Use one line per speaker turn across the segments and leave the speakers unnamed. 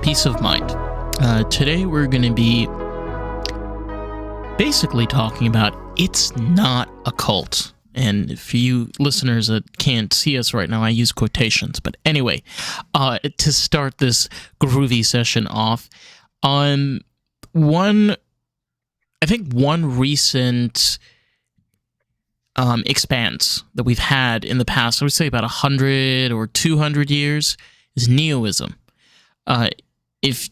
peace of mind. Today we're going to be basically talking about it's not a cult. And for you listeners that can't see us right now, I use quotations. But anyway, to start this groovy session off, one recent expanse that we've had in the past, I would say about 100 or 200 years, is Neoism. If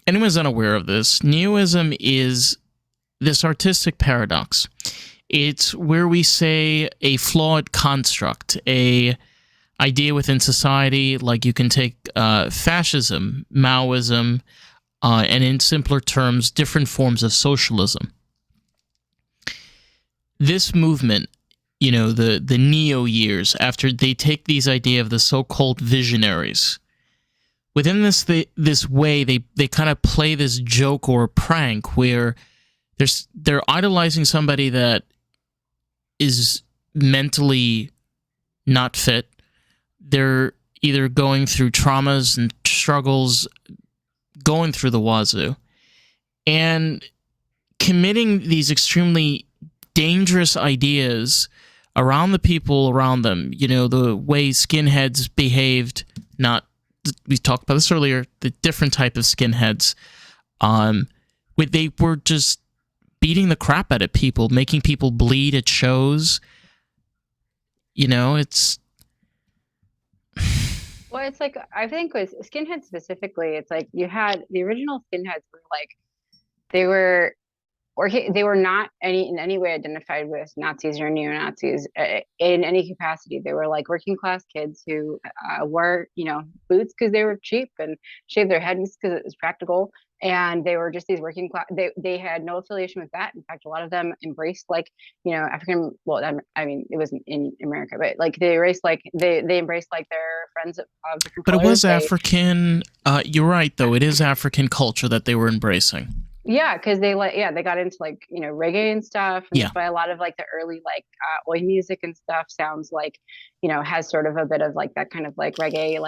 anyone's unaware of this, Neoism is this artistic paradox. It's where we say a flawed construct, a idea within society, like you can take fascism, Maoism, and in simpler terms, different forms of socialism. This movement, you know, the Neo years, after they take these ideas of the so-called visionaries, within this way, they kind of play this joke or prank where they're idolizing somebody that is mentally not fit. They're either going through traumas and struggles, going through the wazoo, and committing these extremely dangerous ideas around the people around them. You know, the way skinheads behaved, we talked about this earlier, the different type of skinheads, they were just beating the crap out of people, making people bleed at shows. You know, it's...
Well, it's like, I think with skinheads specifically, it's like you had the original skinheads were like, they were not in any way identified with Nazis or neo-Nazis in any capacity. They were like working class kids who wore, boots because they were cheap and shaved their heads because it was practical. And they were just these working class. They had no affiliation with that. In fact, a lot of them embraced African. Well, I mean, it wasn't in America, but like they embraced they embraced like their friends of different colors.
But it was African. You're right, though. It is African culture that they were embracing.
Yeah, because they got into reggae and stuff. And that's why a lot of like the early oi music and stuff sounds like, has sort of a bit of like that kind of like reggae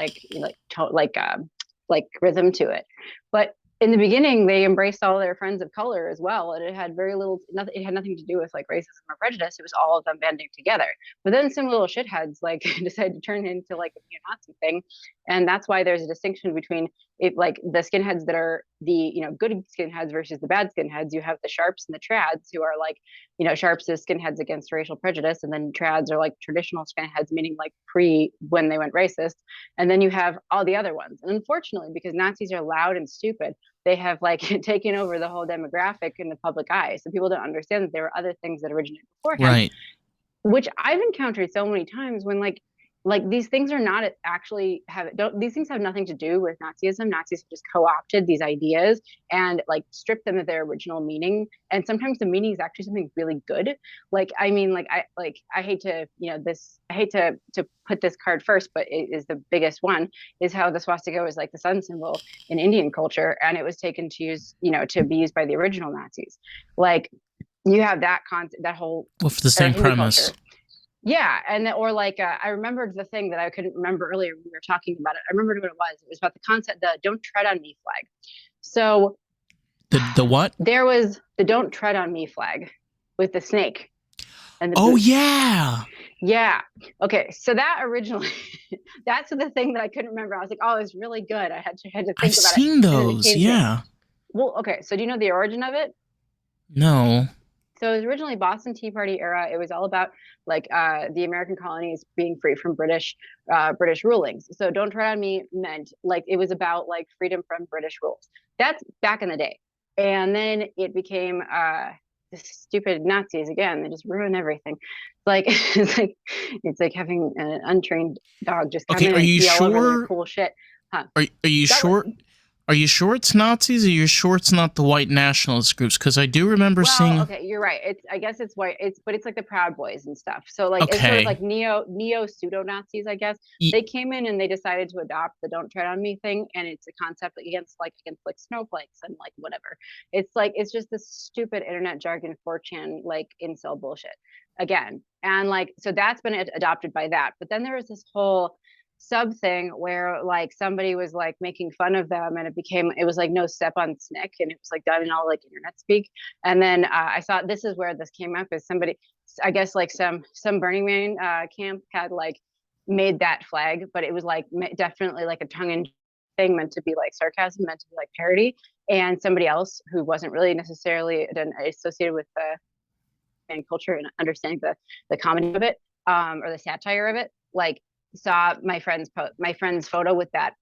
like rhythm to it. But in the beginning, they embraced all their friends of color as well, and it had it had nothing to do with like racism or prejudice. It was all of them banding together. But then some little shitheads like decided to turn into like a neo-Nazi thing, and that's why there's a distinction between like the skinheads that are the good skinheads versus the bad skinheads. You have the sharps and the trads who are like sharps is skinheads against racial prejudice, and then trads are like traditional skinheads, meaning like pre when they went racist. And then you have all the other ones. And unfortunately, because Nazis are loud and stupid, they have like taken over the whole demographic in the public eye. So people don't understand that there were other things that originated beforehand,
right?
Which I've encountered so many times when like these things are not actually these things have nothing to do with Nazism. Nazis have just co-opted these ideas and like stripped them of their original meaning. And sometimes the meaning is actually something really good. Like, I mean, I hate to, I hate to put this card first, but it is the biggest one, is how the swastika was like the sun symbol in Indian culture. And it was taken to use, to be used by the original Nazis. Like you have that concept, that whole...
Well, for the same premise.
Culture. Yeah, and I remembered the thing that I couldn't remember earlier when we were talking about it. I remembered what it was. It was about the concept, the "Don't Tread on Me" flag. So
the what?
There was the "Don't Tread on Me" flag with the snake.
And the boots.
Yeah. Okay, so that originally, that's the thing that I couldn't remember. I was like, oh, it's really good. I had to think about it.
I've seen those. Yeah.
Well, okay. So do you know the origin of it?
No.
So it was originally Boston Tea Party era. It was all about like the American colonies being free from British rulings. So "Don't Tread on Me" meant like it was about like freedom from British rules. That's back in the day. And then it became the stupid Nazis again. They just ruin everything. Like it's like having an untrained dog just come in and yell over their cool shit. Huh?
Are you sure? Are you sure it's Nazis? Or are you sure it's not the white nationalist groups? Because I do remember seeing.
Okay, you're right. I guess it's white. But it's like the Proud Boys and stuff. So like it's sort of like neo pseudo Nazis, I guess. They came in and they decided to adopt the "Don't Tread on Me" thing, and it's a concept against snowflakes and like whatever. It's just this stupid internet jargon 4chan like incel bullshit again, and like so that's been adopted by that. But then there was this whole sub thing where like somebody was like making fun of them, and it was like no step on snick, and it was like done in all like internet speak. And then I saw, this is where this came up, is somebody, I guess like some Burning Man camp had like made that flag, but it was like definitely like a tongue in thing, meant to be like sarcasm, meant to be like parody. And somebody else who wasn't really necessarily associated with the culture and understanding the comedy of it, or the satire of it, like saw my friend's photo with that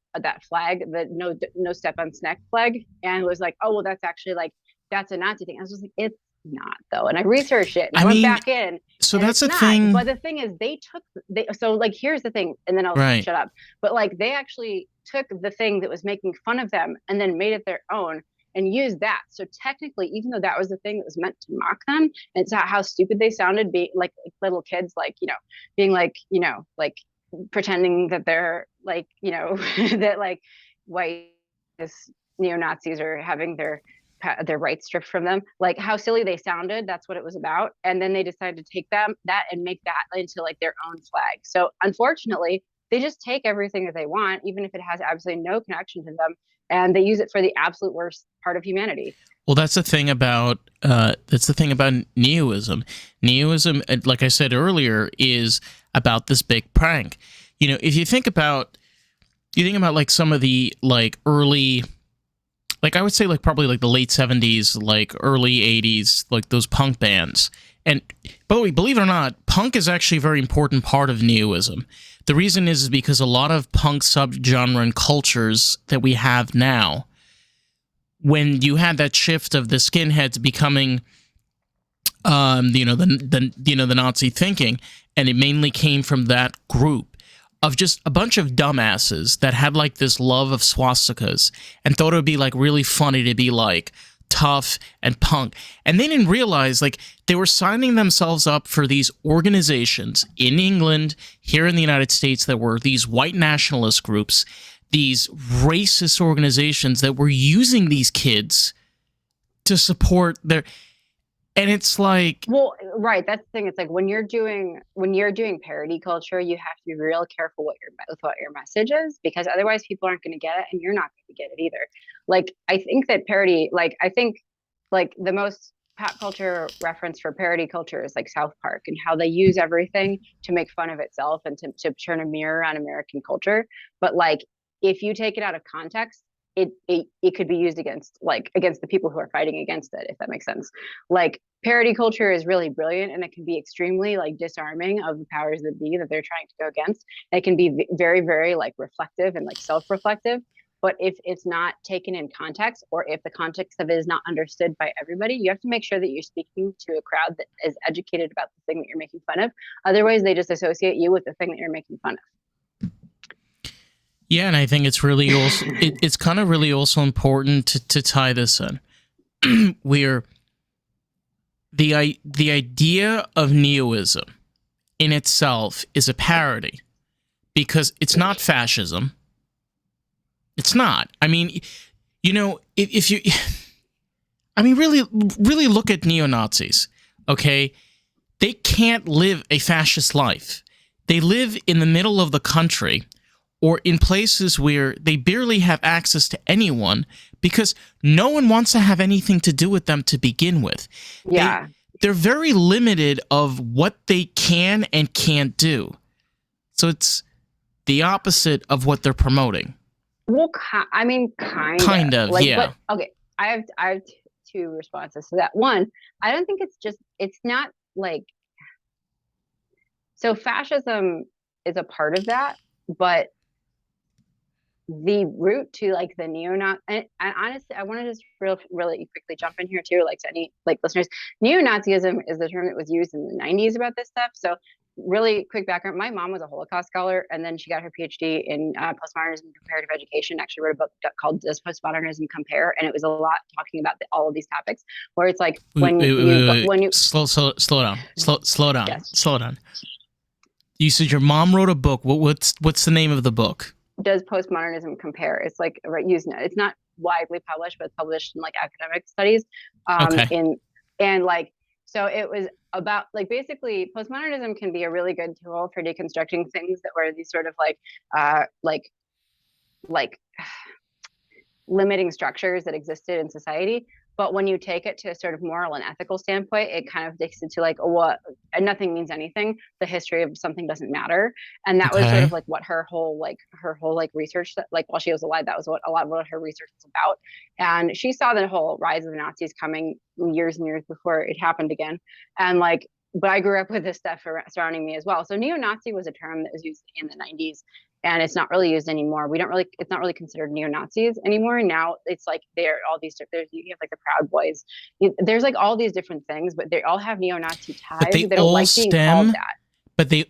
flag, the no step on snack flag, and was like, oh well, that's actually like, that's a Nazi thing. I was just like, it's not though. And I researched it and I went back in.
So
And
that's
it's
the
not.
thing.
But the thing is, so like, here's the thing, and then I'll
Right.
shut up. But like, they actually took the thing that was making fun of them and then made it their own and used that. So technically, even though that was the thing that was meant to mock them, it's how stupid they sounded, being like little kids, like, being like, like pretending that they're like, that like white neo-Nazis are having their rights stripped from them, like how silly they sounded. That's what it was about. And then they decided to take that and make that into like their own flag. So unfortunately, they just take everything that they want, even if it has absolutely no connection to them, and they use it for the absolute worst part of humanity.
Well, that's the thing about Neoism. Neoism, like I said earlier, is about this big prank. If you think about like some of the like early, like I would say like probably like the late 70s, like early 80s, like those punk bands. And by the way, believe it or not, punk is actually a very important part of Neoism. The reason is because a lot of punk subgenre and cultures that we have now, when you had that shift of the skinheads becoming, the Nazi thinking, and it mainly came from that group of just a bunch of dumbasses that had like this love of swastikas and thought it would be like really funny to be like tough and punk. And they didn't realize like they were signing themselves up for these organizations in England, here in the United States, that were these white nationalist groups, these racist organizations that were using these kids to support their. And it's like,
well, right, that's the thing. It's like when you're doing parody culture, you have to be real careful with what your message is, because otherwise people aren't going to get it, and you're not going to get it either. Like, I think that parody, like, I think like the most pop culture reference for parody culture is like South Park, and how they use everything to make fun of itself and to turn a mirror on American culture. But like, if you take it out of context, it could be used against the people who are fighting against it, if that makes sense. Like, parody culture is really brilliant, and it can be extremely like disarming of the powers that be that they're trying to go against. It can be very, very like reflective and like self-reflective. But if it's not taken in context, or if the context of it is not understood by everybody, you have to make sure that you're speaking to a crowd that is educated about the thing that you're making fun of. Otherwise, they just associate you with the thing that you're making fun of.
yeah, and I think it's really also it's kind of really also important to tie this in, where the idea of Neoism in itself is a parody, because it's not fascism. It's not. I mean, if you, I mean, really look at neo-Nazis, okay? They can't live a fascist life. They live in the middle of the country, or in places where they barely have access to anyone, because no one wants to have anything to do with them to begin with.
Yeah.
They're very limited of what they can and can't do. So it's the opposite of what they're promoting.
Well, I mean, kind of. Like,
yeah.
But, okay, I have two responses to that. One, I don't think it's not like, so fascism is a part of that, but the root to like the neo-Nazi, and honestly, I want to just really quickly jump in here too, like to any like listeners. Neo-Nazism is the term that was used in the 90s about this stuff. So really quick background: my mom was a Holocaust scholar, and then she got her PhD in postmodernism and comparative education. Actually wrote a book called Does Postmodernism Compare? And it was a lot talking about all of these topics, where it's like when you
slow down, slow down,
yes.
slow down. You said your mom wrote a book. What's the name of the book?
Does Postmodernism Compare? It's like using it. It's not widely published, but it's published in like academic studies.
Okay.
And like So it was about like basically postmodernism can be a really good tool for deconstructing things that were these sort of like limiting structures that existed in society. But when you take it to a sort of moral and ethical standpoint, it kind of takes it to like, what, and nothing means anything. The history of something doesn't matter. And that was sort
Okay.
of like what her whole research, that while she was alive, that was what a lot of what her research was about. And she saw the whole rise of the Nazis coming years and years before it happened again. And like, but I grew up with this stuff surrounding me as well. So neo-Nazi was a term that was used in the 90s, and it's not really used anymore. It's not really considered neo-Nazis anymore. Now it's like they're all these, you have like the Proud Boys. There's like all these different things, but they all have neo-Nazi
But
ties.
they
They don't
all
like being called
stem,
that.
but they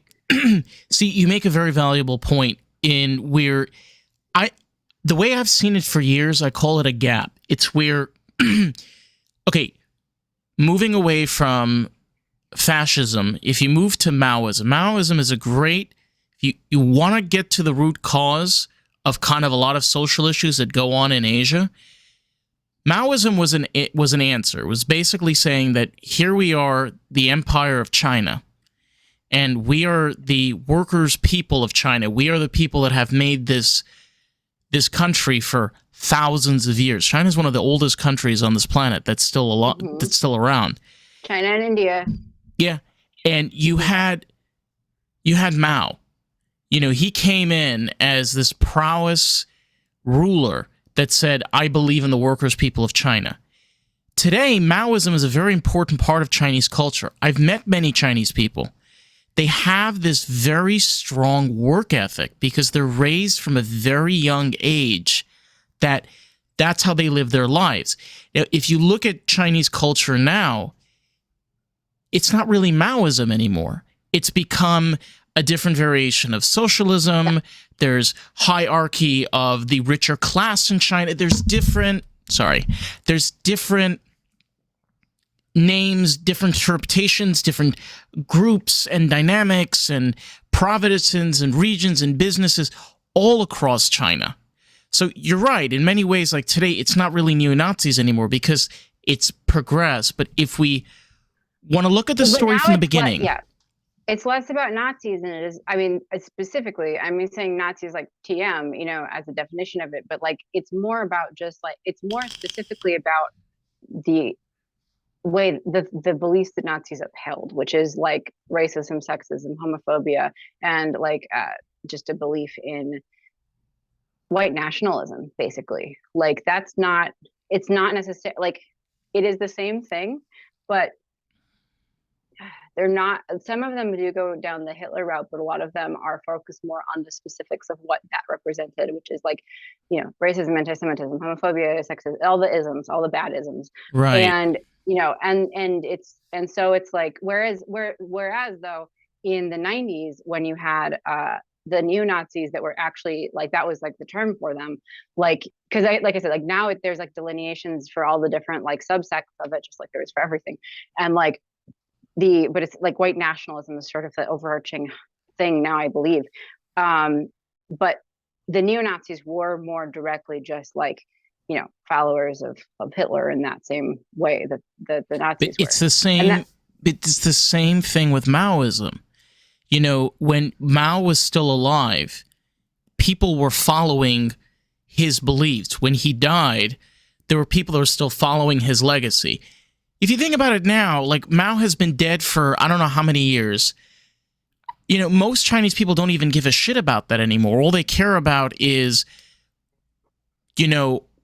see, you make a very valuable point in where I the way I've seen it for years, I call it a gap. It's where okay, moving away from fascism, if you move to Maoism, Maoism is a great, you want to get to the root cause of kind of a lot of social issues that go on in Asia. Maoism was an answer. It was basically saying that here we are, the empire of China, and we are the workers' people of China. We are the people that have made this country for thousands of years. China is one of the oldest countries on this planet that's still that's still around.
China and India.
Yeah, and you had Mao. You know, he came in as this prowess ruler that said, I believe in the workers' people of China. Today, Maoism is a very important part of Chinese culture. I've met many Chinese people. They have this very strong work ethic because they're raised from a very young age that's how they live their lives. Now, if you look at Chinese culture now, it's not really Maoism anymore. It's become a different variation of socialism. There's hierarchy of the richer class in China. There's different names, different interpretations, different groups and dynamics and provinces and regions and businesses all across China. So you're right. In many ways, like today, it's not really neo-Nazis anymore because it's progressed. But if we want to look at the story from the beginning.
It's less about Nazis than it is. I mean, specifically, I mean, saying Nazis like TM, as a definition of it, but like it's more about just like, it's more specifically about the way the beliefs that Nazis upheld, which is like racism, sexism, homophobia, and like just a belief in white nationalism, basically. Like it's not necessarily like, it is the same thing, but they're not. Some of them do go down the Hitler route, but a lot of them are focused more on the specifics of what that represented, which is like, racism, anti-Semitism, homophobia, sexism, all the isms, all the bad isms.
Right.
And so it's like, whereas though in the 90s, when you had the neo-Nazis that were actually like, that was like the term for them, like, because like I said, like now there's like delineations for all the different like subsects of it, just like there is for everything. And like but it's like white nationalism is sort of the overarching thing now, I believe. But the neo-Nazis were more directly just like, followers of Hitler in that same way that the Nazis
it's
were.
The same. It's the same thing with Maoism. When Mao was still alive, people were following his beliefs. When he died, there were people that were still following his legacy. If you think about it now, like Mao has been dead for I don't know how many years. Most Chinese people don't even give a shit about that anymore. All they care about is,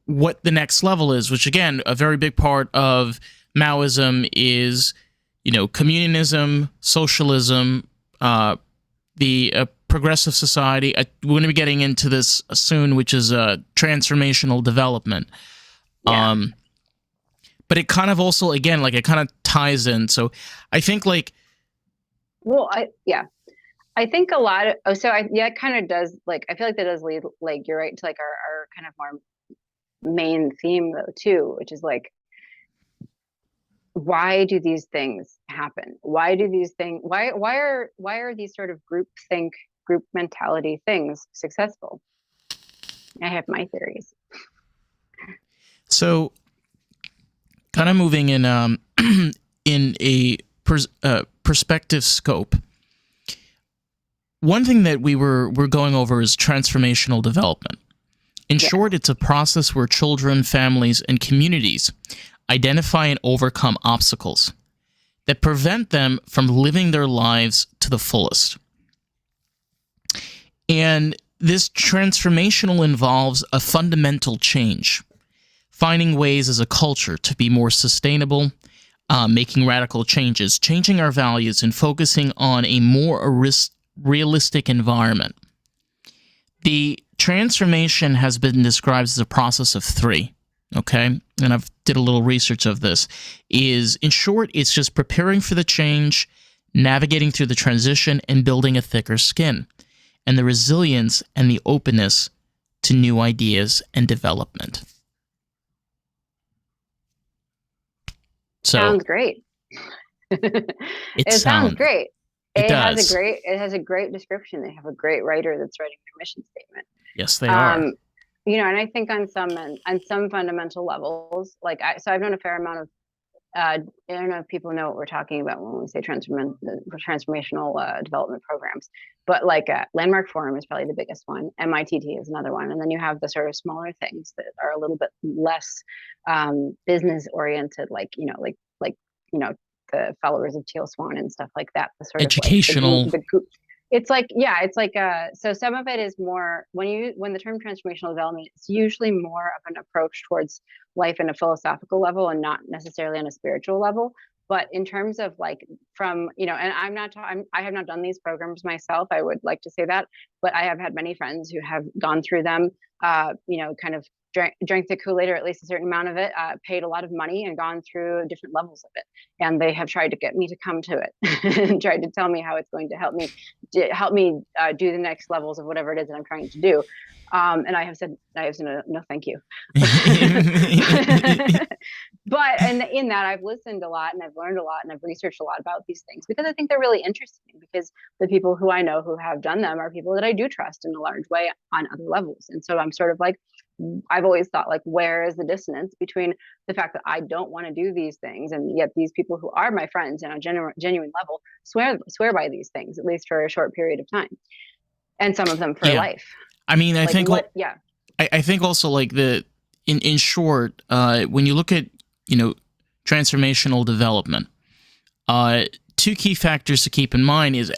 what the next level is, which again, a very big part of Maoism is, communism, socialism, the progressive society. We're going to be getting into this soon, which is transformational development.
Yeah.
But it kind of also, again, like it kind of ties in. So I think like,
well, I think a lot of, it kind of does, like, I feel like that does lead, like, you're right, to like our kind of more main theme though too, which is like, why do these things happen? Why are these sort of group mentality things successful? I have my theories.
So kind of moving in in perspective scope, one thing that we're going over is transformational development. In short, it's a process where children, families, and communities identify and overcome obstacles that prevent them from living their lives to the fullest. And this transformational involves a fundamental change, finding ways as a culture to be more sustainable, making radical changes, changing our values, and focusing on a more realistic environment. The transformation has been described as a process of three, okay? And I've did a little research of this. In short, it's just preparing for the change, navigating through the transition, and building a thicker skin, and the resilience and the openness to new ideas and development.
Sounds great. It sounds great. It has a great description. They have a great writer that's writing their mission statement.
Yes, they are.
And I think on some fundamental levels, so I've known a fair amount of I don't know if people know what we're talking about when we say transformational development programs, but Landmark Forum is probably the biggest one. MITT is another one, and then you have the sort of smaller things that are a little bit less business oriented, the followers of Teal Swan and stuff like that. The sort
educational.
of so some of it is more when the term transformational development, it's usually more of an approach towards life in a philosophical level and not necessarily on a spiritual level. But in terms of and I have not done these programs myself. I would like to say that, but I have had many friends who have gone through them, kind of drank the Kool-Aid, or at least a certain amount of it, paid a lot of money and gone through different levels of it. And they have tried to get me to come to it and tried to tell me how it's going to help me do the next levels of whatever it is that I'm trying to do. And I have said no, thank you. But in that, I've listened a lot and I've learned a lot and I've researched a lot about these things because I think they're really interesting, because the people who I know who have done them are people that I do trust in a large way on other levels. And so I'm sort of I've always thought, where is the dissonance between the fact that I don't want to do these things, and yet these people who are my friends on a genuine level swear by these things, at least for a short period of time, and some of them for life.
I mean, I think also in short, when you look at transformational development, two key factors to keep in mind is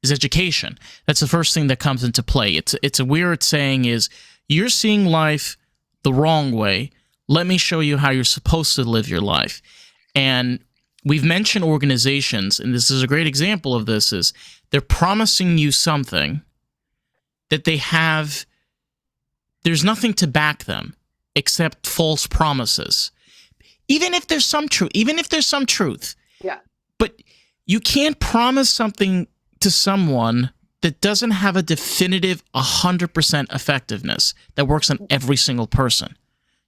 education. That's the first thing that comes into play. It's a weird saying is, you're seeing life the wrong way. Let me show you how you're supposed to live your life. And we've mentioned organizations, and this is a great example of this, is they're promising you something that there's nothing to back them except false promises. Even if there's some truth.
Yeah.
But you can't promise something to someone that doesn't have a definitive 100% effectiveness that works on every single person.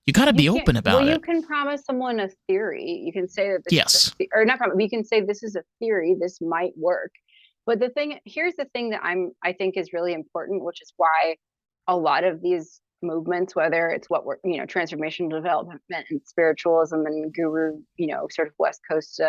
You got to be open about it.
You can promise someone a theory. You can say that
we
can say this is a theory, this might work. But here's the thing that I think is really important, which is why a lot of these movements, whether it's transformational development and spiritualism and guru, sort of West Coast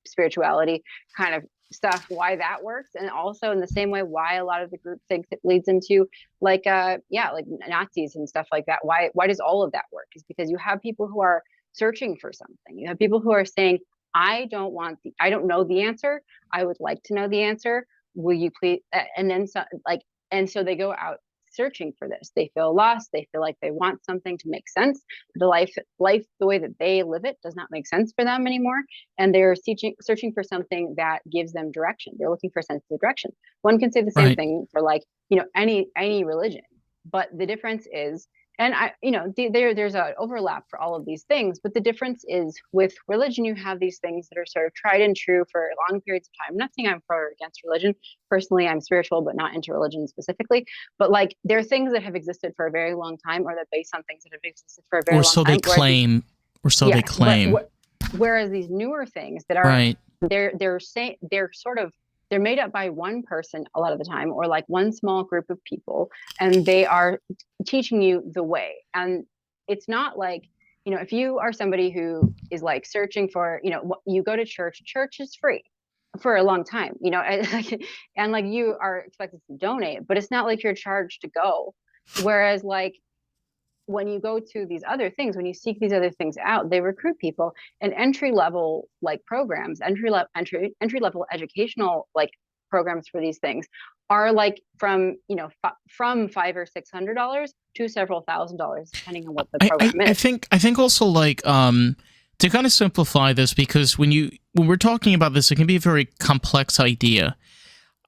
spirituality kind of stuff, why that works, and also in the same way why a lot of the group thinks it leads into Nazis and stuff like that. Why does all of that work? Is because you have people who are searching for something. You have people who are saying, I don't know the answer. I would like to know the answer. Will you please? And so they go out searching for this. They feel lost. They feel like they want something to make sense. The life, the way that they live it does not make sense for them anymore. And they're searching for something that gives them direction. They're looking for a sense of direction. One can say the same thing for any religion, but the difference is, and there's an overlap for all of these things, but the difference is with religion, you have these things that are sort of tried and true for long periods of time. I'm not saying I'm for or against religion. Personally, I'm spiritual, but not into religion specifically. But there are things that have existed for a very long time, or that based on things that have existed for a very long time.
They claim.
Whereas these newer things that are, they're made up by one person a lot of the time, or one small group of people, and they are teaching you the way. And it's not if you are somebody who is searching for, you go to church is free. for a long time, you know, and like you are expected to donate, but it's not like you're charged to go. Whereas like when you go to these other things, when you seek these other things out, they recruit people, and entry level like programs, entry level educational like programs for these things are like from, you know, from $500 or $600 to several $1,000s depending on what the program is.
I think also like to kind of simplify this, because when we're talking about this, it can be a very complex idea.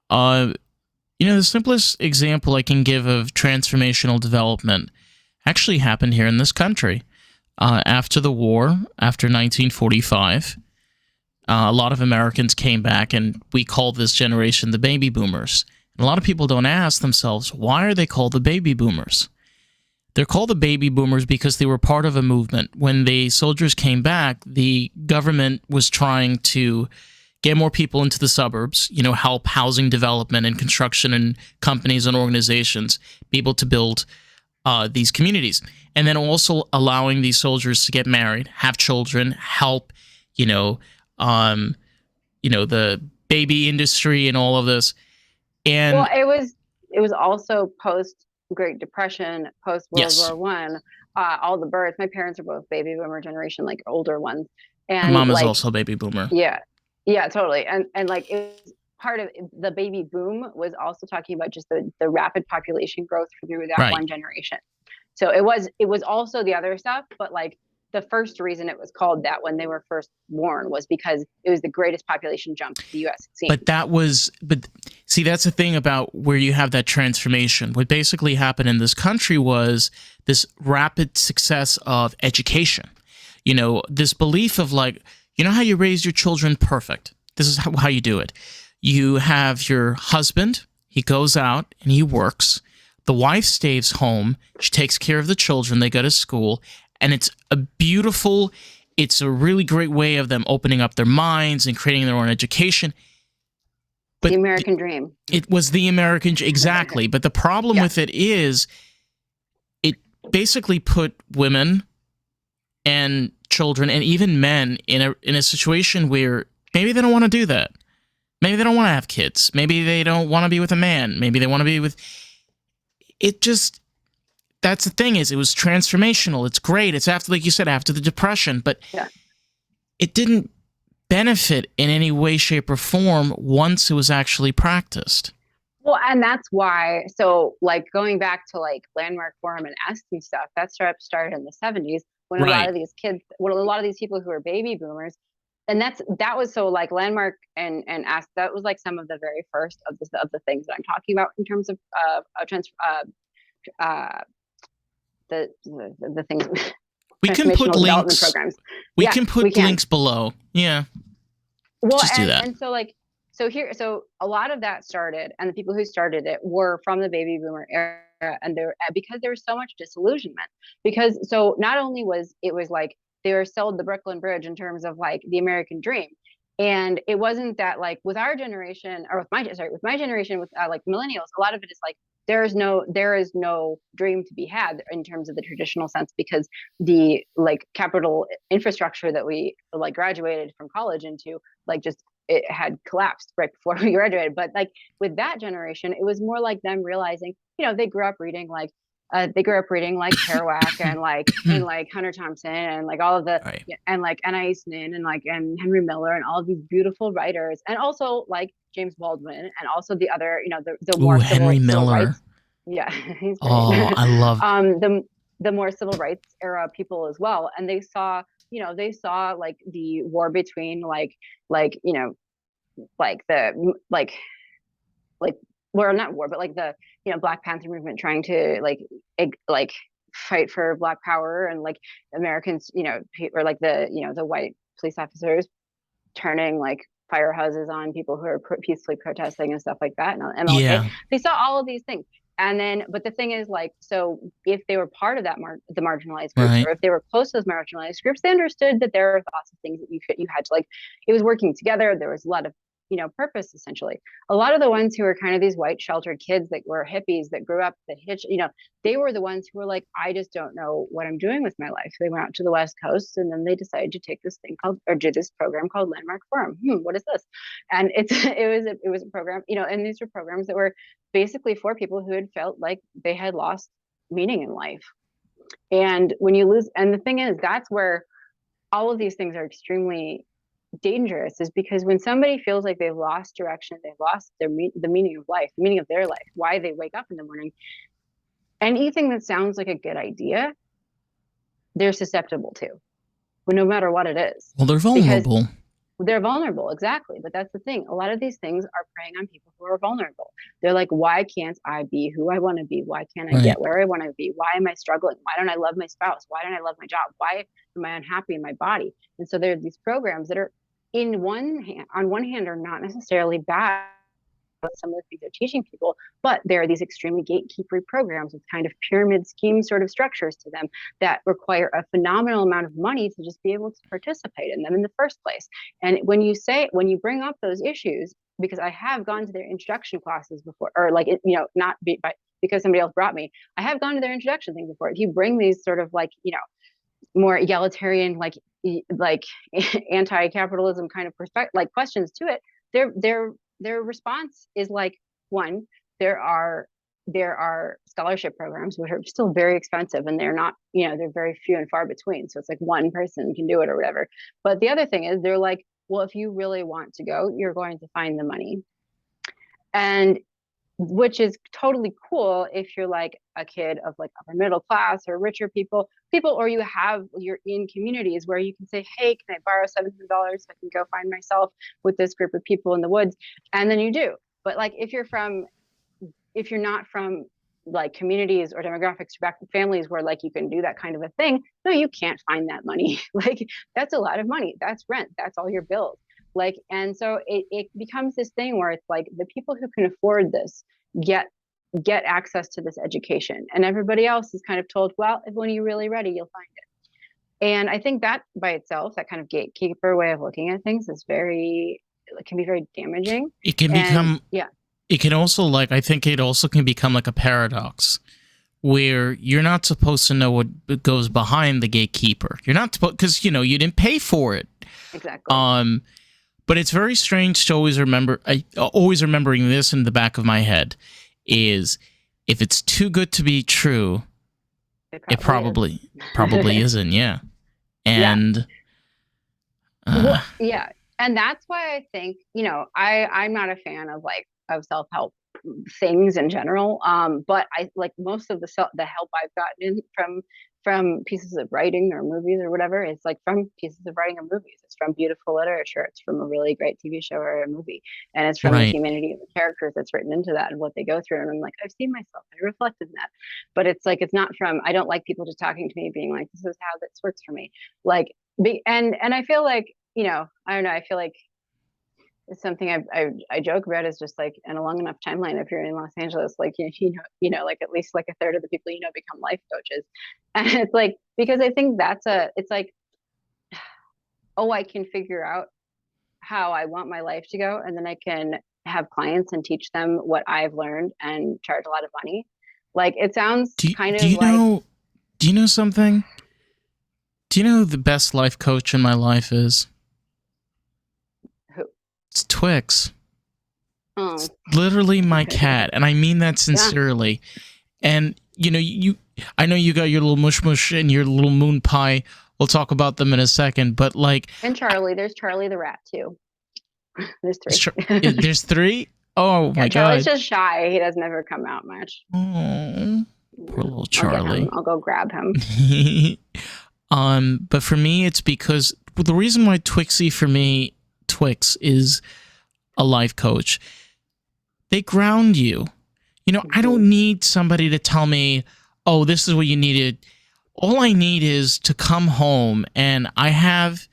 Uh, you know, the simplest example I can give of transformational development actually happened here in this country. After the war, after 1945, a lot of Americans came back, and we call this generation the baby boomers. And a lot of people don't ask themselves, why are they called the baby boomers? They're called the baby boomers because they were part of a movement. When the soldiers came back, the government was trying to get more people into the suburbs, you know, help housing development and construction and companies and organizations be able to build these communities. And then also allowing these soldiers to get married, have children, help, you know, the baby industry and all of this.
Well,
And
it was also post Great Depression, post World
yes,
War One, all the births. My parents are both baby boomer generation, like older ones,
my
and
mom is
like
also a baby boomer.
yeah, yeah, totally. And like it was part of the baby boom was also talking about just the rapid population growth through that
Right.
one generation. So it was also the other stuff, but like the first reason it was called that when they were first born was because it was the greatest population jump the US had seen.
But see, that's the thing about where you have that transformation. What basically happened in this country was this rapid success of education. You know, this belief of like, you know how you raise your children perfect? This is how you do it. You have your husband, he goes out and he works. The wife stays home, she takes care of the children, they go to school, and it's a really great way of them opening up their minds and creating their own education.
The
But
American dream.
it was the American, exactly. But the problem
Yeah.
with it is it basically put women and children and even men in a situation where maybe they don't want to do that. Maybe they don't want to have kids. Maybe they don't want to be with a man. Maybe they want to be with it. Just that's the thing, is it was transformational. It's great. It's after, like you said, after the Depression, but
Yeah.
it didn't benefit in any way, shape, or form once it was actually practiced.
Well, and that's why, so like going back to like Landmark Forum and EST and stuff, that started in the 70s when a lot
Right.
of these kids, when a lot of these people who are baby boomers, and that was so like Landmark and EST, that was like some of the very first of the things that I'm talking about in terms of uh, the things
We can put
transformational development
links.
programs.
We
Yeah,
can
we
put
can.
links below. Yeah.
Well,
Just do that.
and so like so a lot of that started, and the people who started it were from the baby boomer era, and there because there was so much disillusionment. Because so not only was it was like they were sold the Brooklyn Bridge in terms of like the American dream, and it wasn't that like with our generation or with my generation with like millennials, a lot of it is like there is no dream to be had in terms of the traditional sense because the like capital infrastructure that we like graduated from college into like just it had collapsed right before we graduated. But like with that generation, it was more like them realizing, you know, they grew up reading like Kerouac and like Hunter Thompson and like all of the
Right.
and like Anna Eastman and like and Henry Miller and all of these beautiful writers and also like James Baldwin and also the other, you know, the
Ooh,
more
Henry
civil
Miller.
rights. Yeah, he's great.
Oh, I love.
The more civil rights era people as well, and they saw, you know, they saw like the war between you know like the like well not war but like the, you know, Black Panther movement trying to like fight for Black power and like Americans, you know, or like the, you know, the white police officers turning like fire hoses on people who are peacefully protesting and stuff like that and MLK.
Yeah.
They saw all of these things. And then, but the thing is, like, so if they were part of that the marginalized groups,
Right.
or if they were close to those marginalized groups, they understood that there are lots of things that you had to like. It was working together. There was a lot of purpose, essentially. A lot of the ones who were kind of these white sheltered kids that were hippies that grew up that they were the ones who were like, I just don't know what I'm doing with my life. They went out to the West Coast and then they decided to take this thing called, or do this program called Landmark Forum. What is this? And it was a program, and these were programs that were basically for people who had felt like they had lost meaning in life. And when you lose, and the thing is, that's where all of these things are extremely dangerous, is because when somebody feels like they've lost direction, they've lost the meaning of life, the meaning of their life, why they wake up in the morning, anything that sounds like a good idea, they're susceptible to, but no matter what it is.
Well, they're vulnerable.
Because they're vulnerable, exactly. But that's the thing. A lot of these things are preying on people who are vulnerable. They're like, why can't I be who I want to be? Why can't I get where I want to be? Why am I struggling? Why don't I love my spouse? Why don't I love my job? Why am I unhappy in my body? And so there are these programs that are on one hand are not necessarily bad, some of the things they're teaching people, but there are these extremely gatekeepery programs with kind of pyramid scheme sort of structures to them that require a phenomenal amount of money to just be able to participate in them in the first place. And when you bring up those issues, because I have gone to their introduction classes before, or because somebody else brought me, I have gone to their introduction thing before. If you bring these sort of more egalitarian, like anti-capitalism kind of perspective, questions to it, their response is one, there are scholarship programs which are still very expensive, and they're not, they're very few and far between. So it's like one person can do it or whatever. But the other thing is they're like, well, if you really want to go, you're going to find the money. And which is totally cool if you're like a kid of upper middle class or richer people, or you're in communities where you can say, hey, can I borrow $700 so I can go find myself with this group of people in the woods? And then you do. But if you're not from communities or demographics or families where you can do that kind of a thing, no, you can't find that money. That's a lot of money. That's rent. That's all your bills. And so it becomes this thing where it's the people who can afford this get access to this education, and everybody else is kind of told, well, when you're really ready, you'll find it. And I think that by itself, that kind of gatekeeper way of looking at things can be very damaging.
It can become, it can also I think it also can become a paradox where you're not supposed to know what goes behind the gatekeeper. You're not supposed, because you didn't pay for it.
Exactly.
But it's very strange to always remembering this in the back of my head is, if it's too good to be true, it probably isn't. Yeah. And
and that's why I think I'm not a fan of of self-help things in general, but I most of the help I've gotten from pieces of writing or movies or whatever, it's from pieces of writing or movies. It's from beautiful literature. It's from a really great TV show or a movie. And it's from the humanity of the characters that's written into that and what they go through. And I'm I've seen myself. I reflected in that. But it's it's not from, I don't like people just talking to me being this is how this works for me. And I feel I don't know, I feel it's something I joke about, is just in a long enough timeline, if you're in Los Angeles, at least a third of the people become life coaches. And it's because I think it's oh, I can figure out how I want my life to go, and then I can have clients and teach them what I've learned and charge a lot of money. It sounds
do you know something? Do you know who the best life coach in my life is? It's Twix.
Oh.
It's literally my cat, and I mean that sincerely. Yeah. And I know you got your little mush mush and your little moon pie. We'll talk about them in a second, but
and Charlie, there's Charlie the rat too. There's three.
There's three? Oh my God.
Charlie's just shy. He doesn't ever come out much.
Oh, poor little Charlie.
I'll go grab him.
But for me, it's because the reason why Twix is a life coach. They ground you. I don't need somebody to tell me, oh, this is what you needed. All I need is to come home and I have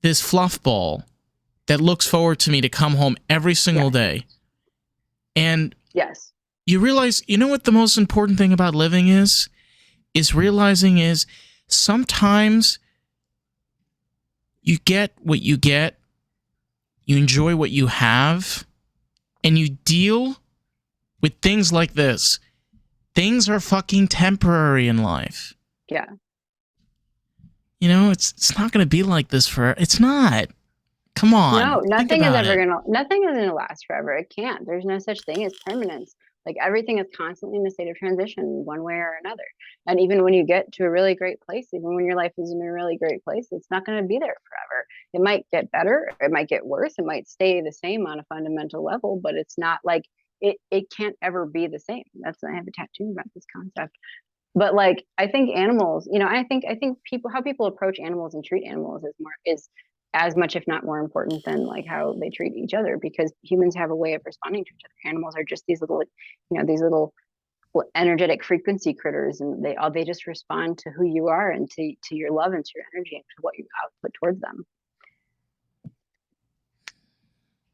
this fluff ball that looks forward to me to come home every single day. And you realize, what the most important thing about living is realizing is sometimes you get what you get you enjoy what you have, and you deal with things like this. Things are fucking temporary in life.
Yeah.
You know, it's not going to be like this forever. It's not. Come on.
No, nothing is
about
ever
it.
nothing is gonna last forever. It can't. There's no such thing as permanence. Like everything is constantly in a state of transition one way or another. And even when you get to a really great place, even when your life is in a really great place, it's not going to be there forever. It might get better, it might get worse, it might stay the same on a fundamental level, but it's not like it can't ever be the same. That's I have a tattoo about this concept. But like I think animals, you know, I think people how people approach animals and treat animals is as much, if not more important than like how they treat each other, because humans have a way of responding to each other. Animals are just these little, you know, these little energetic frequency critters, and they just respond to who you are and to your love and to your energy and to what you output towards them.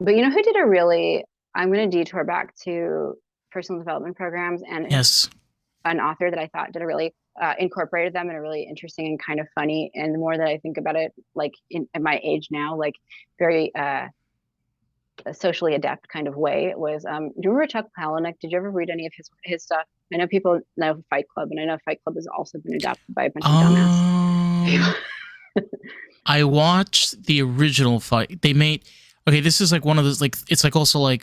But you know who did a really, I'm going to detour back to personal development programs, and
Yes.
an author that I thought did a really incorporated them in a really interesting and kind of funny, and the more that I think about it, like at my age now, like very socially adept kind of way, it was do you remember Chuck Palahniuk? Did you ever read any of his stuff? I know people know Fight Club, and I know Fight Club has also been adopted by a bunch of dumbass people.
I watched the original Fight. They made, okay, this is like one of those, like, it's like also like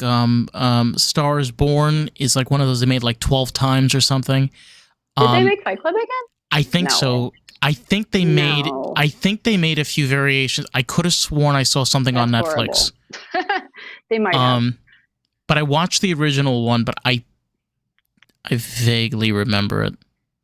Stars Born is like one of those they made like 12 times or something.
Did they make Fight Club again?
I think so. I think they made a few variations. I could have sworn I saw something on Netflix.
They might have.
But I watched the original one, but I vaguely remember it.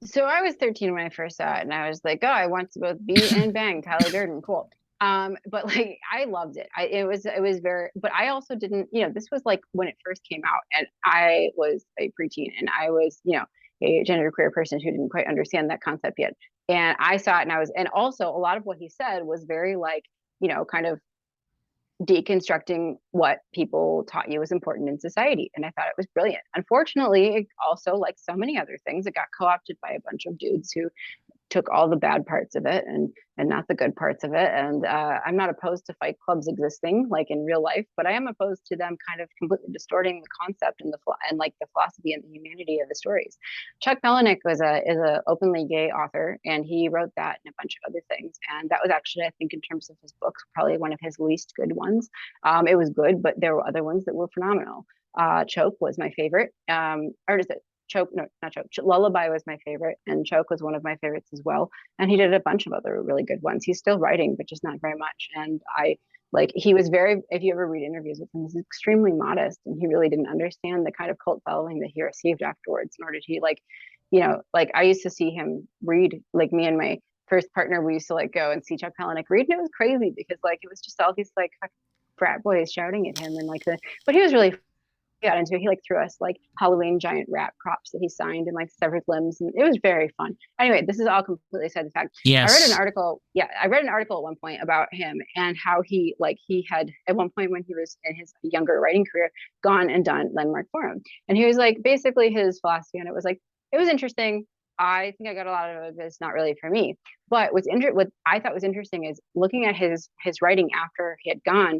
So I was 13 when I first saw it, and I was like, oh, I want to both be and bang Tyler Durden. Cool. But like I loved it. It was very, but I also didn't, you know, this was like when it first came out, and I was a preteen, and I was, you know, a genderqueer person who didn't quite understand that concept yet. And I saw it, and also a lot of what he said was very like, you know, kind of deconstructing what people taught you was important in society. And I thought it was brilliant. Unfortunately, it also, like so many other things, it got co-opted by a bunch of dudes who took all the bad parts of it and not the good parts of it. And I'm not opposed to fight clubs existing like in real life, but I am opposed to them kind of completely distorting the concept and like the philosophy and the humanity of the stories. Chuck Palahniuk is a openly gay author, and he wrote that and a bunch of other things. And that was actually, I think, in terms of his books, probably one of his least good ones. It was good, but there were other ones that were phenomenal. Choke was my favorite. Or is it Choke? No, not Choke. Lullaby was my favorite, and Choke was one of my favorites as well. And he did a bunch of other really good ones. He's still writing, but just not very much. And I like, he was very, if you ever read interviews with him, he's extremely modest, and he really didn't understand the kind of cult following that he received afterwards, nor did he like, you know, like I used to see him read, like me and my first partner, we used to like go and see Chuck Palahniuk read, and it was crazy because like it was just all these like frat boys shouting at him, and like but he was really got into it. He like threw us like Halloween giant rat props that he signed and like severed limbs, and it was very fun. Anyway, this is all completely aside the fact.
Yes.
I read an article at one point about him and how he had at one point when he was in his younger writing career gone and done Landmark Forum, and he was like, basically his philosophy on it was like, it was interesting. I think I got a lot of it, but it's not really for me. But what I thought was interesting is looking at his writing after he had gone,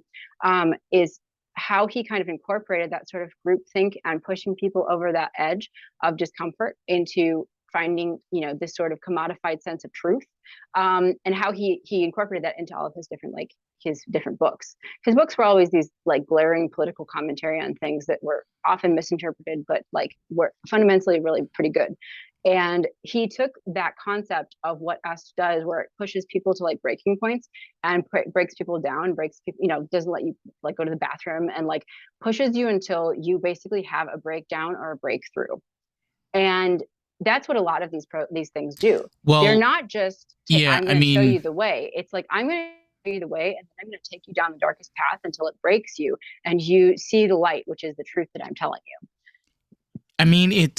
is how he kind of incorporated that sort of group think and pushing people over that edge of discomfort into finding, you know, this sort of commodified sense of truth, and how he incorporated that into all of his different, like his different books. His books were always these like glaring political commentary on things that were often misinterpreted, but like were fundamentally really pretty good. And he took that concept of what Est does, where it pushes people to like breaking points and breaks people down, breaks people, you know, doesn't let you like go to the bathroom, and like pushes you until you basically have a breakdown or a breakthrough. And that's what a lot of these things do. Well, they're not just, I'm going to show you the way. It's like, I'm going to show you the way, and then I'm going to take you down the darkest path until it breaks you and you see the light, which is the truth that I'm telling you.
I mean,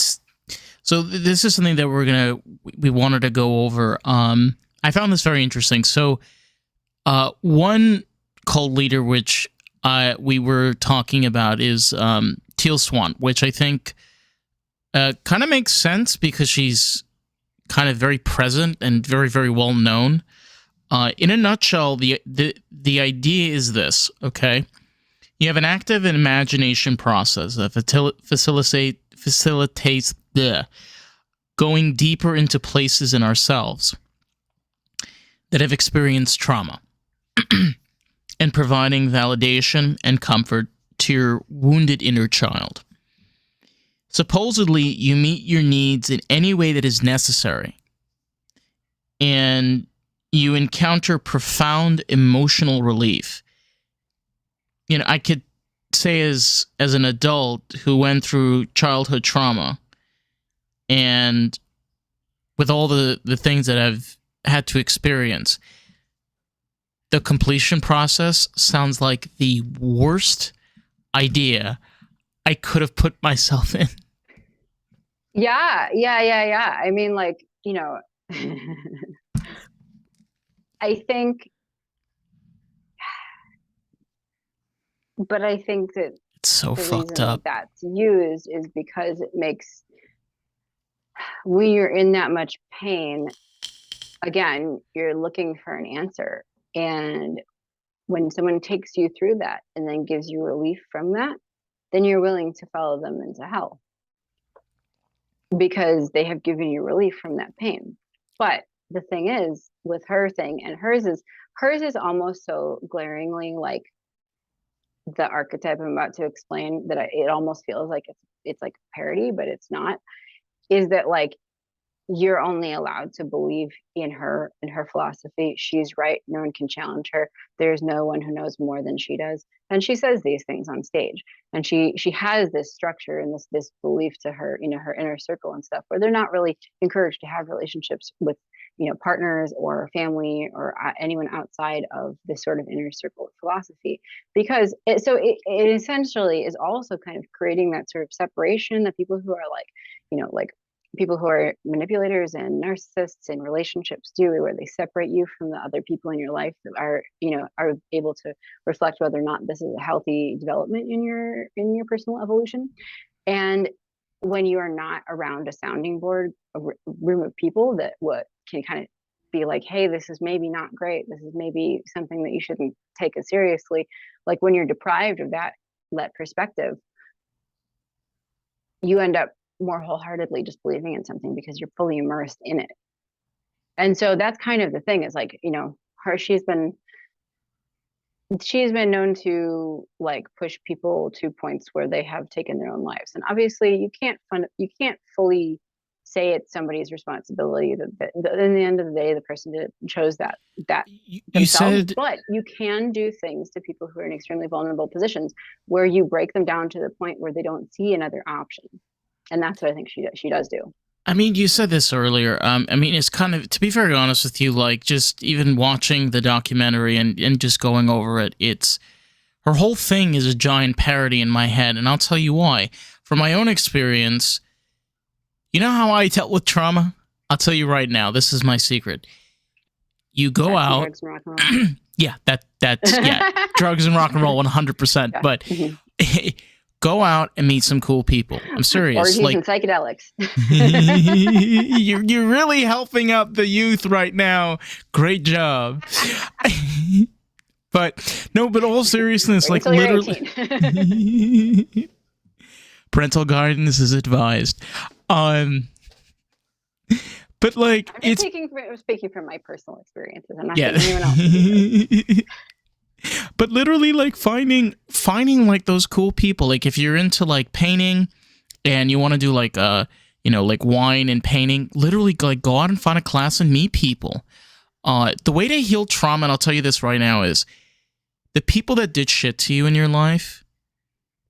so this is something that we wanted to go over. I found this very interesting. So one cult leader which we were talking about is Teal Swan, which I think kind of makes sense because she's kind of very present and very, very well known. In a nutshell, the idea is this, okay? You have an active imagination process that facilitates the going deeper into places in ourselves that have experienced trauma and providing validation and comfort to your wounded inner child. Supposedly, you meet your needs in any way that is necessary, and you encounter profound emotional relief. You know, I could say as an adult who went through childhood trauma, and with all the things that I've had to experience, the completion process sounds like the worst idea I could have put myself in.
Yeah. I mean, like, I think that
It's so
the
fucked
reason
up.
that's used is because it makes, when you're in that much pain, again, you're looking for an answer. And when someone takes you through that and then gives you relief from that, then you're willing to follow them into hell because they have given you relief from that pain. But the thing is, with her thing, and hers is almost so glaringly like the archetype I'm about to explain that it almost feels like it's like parody, but it's not. Is that like you're only allowed to believe in her and her philosophy. She's right. No one can challenge her. There's no one who knows more than she does. And she says these things on stage. And she has this structure and this belief to her, her inner circle and stuff, where they're not really encouraged to have relationships with, partners or family or anyone outside of this sort of inner circle of philosophy, because it essentially is also kind of creating that sort of separation that people who are like, like people who are manipulators and narcissists in relationships do, where they separate you from the other people in your life that are able to reflect whether or not this is a healthy development in your personal evolution. And when you are not around a sounding board, a room of people that what can kind of be like, hey, this is maybe not great, this is maybe something that you shouldn't take as seriously, like when you're deprived of that perspective, you end up more wholeheartedly just believing in something because you're fully immersed in it. And so that's kind of the thing, is like, she's been known to like push people to points where they have taken their own lives. And obviously you can't fully say it's somebody's responsibility that in the end of the day the person chose that themselves. But you can do things to people who are in extremely vulnerable positions where you break them down to the point where they don't see another option. And that's what I think she does do.
I mean, you said this earlier. I mean, it's kind of, to be very honest with you, like just even watching the documentary and just going over it, it's, her whole thing is a giant parody in my head. And I'll tell you why. From my own experience, you know how I dealt with trauma? I'll tell you right now. This is my secret. You go out. Drugs and rock and roll. Yeah, that's yeah, drugs and rock and roll 100%. Yeah. But go out and meet some cool people. I'm serious.
Or using psychedelics.
You're really helping out the youth right now. Great job. But all seriousness, like literally, parental guidance is advised. But like,
I'm speaking from my personal experiences. I'm not saying anyone else.
But literally, like finding like those cool people. Like if you're into like painting and you want to do like like wine and painting, literally like go out and find a class and meet people. The way to heal trauma, and I'll tell you this right now, is the people that did shit to you in your life,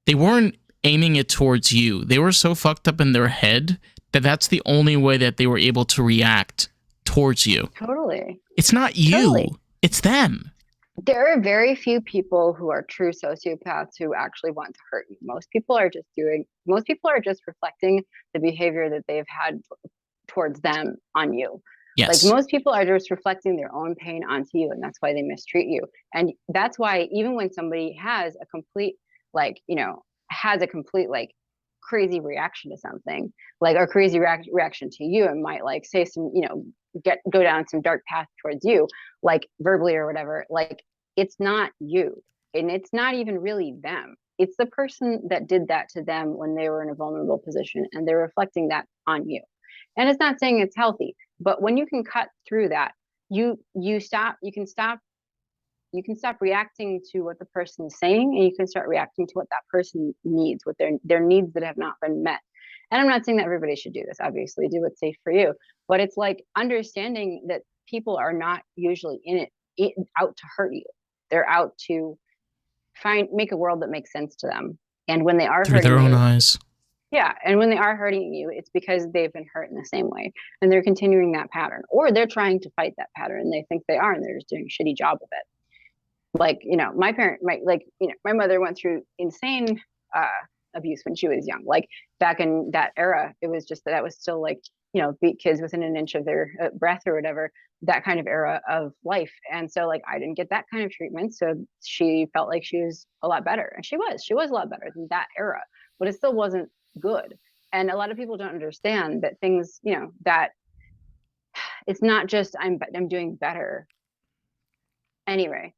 they weren't aiming it towards you. They were so fucked up in their head that that's the only way that they were able to react towards you.
Totally.
It's not you. Totally. It's them.
There are very few people who are true sociopaths who actually want to hurt you. Most people are just reflecting the behavior that they've had towards them on you. Yes. Like most people are just reflecting their own pain onto you, and that's why they mistreat you. And that's why even when somebody has a complete like crazy reaction to something, like a crazy reaction to you, and might like say some, go down some dark path towards you, like verbally or whatever, like it's not you. and it's not even really them. It's the person that did that to them when they were in a vulnerable position, and they're reflecting that on you. And it's not saying it's healthy, but when you can cut through that, you can stop reacting to what the person is saying, and you can start reacting to what that person needs, what their needs that have not been met. And I'm not saying that everybody should do this. Obviously, do what's safe for you, but it's like understanding that people are not usually out to hurt you. They're out to make a world that makes sense to them. And when they are
Through their
hurting
own
you,
eyes.
yeah, and when they are hurting you, it's because they've been hurt in the same way, and they're continuing that pattern, or they're trying to fight that pattern, and they think they are, and they're just doing a shitty job of it. Like, my mother went through insane uh abuse when she was young. Like, back in that era, it was just that was still like, beat kids within an inch of their breath or whatever, that kind of era of life. And so, like, I didn't get that kind of treatment, so she felt like she was a lot better, and she was a lot better than that era, but it still wasn't good. And a lot of people don't understand that things, that it's not just I'm doing better anyway.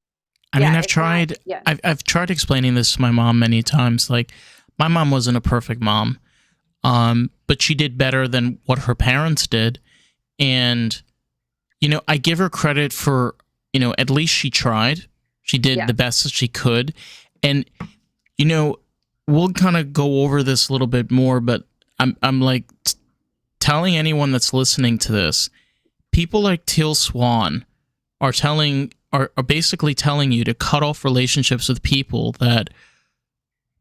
I mean,
Yeah, it's not. Yeah.
I've tried explaining this to my mom many times. Like, my mom wasn't a perfect mom, but she did better than what her parents did. And, I give her credit for, at least she tried. She did
Yeah.
the best that she could. And, we'll kind of go over this a little bit more, but I'm like telling anyone that's listening to this, people like Teal Swan are basically telling you to cut off relationships with people that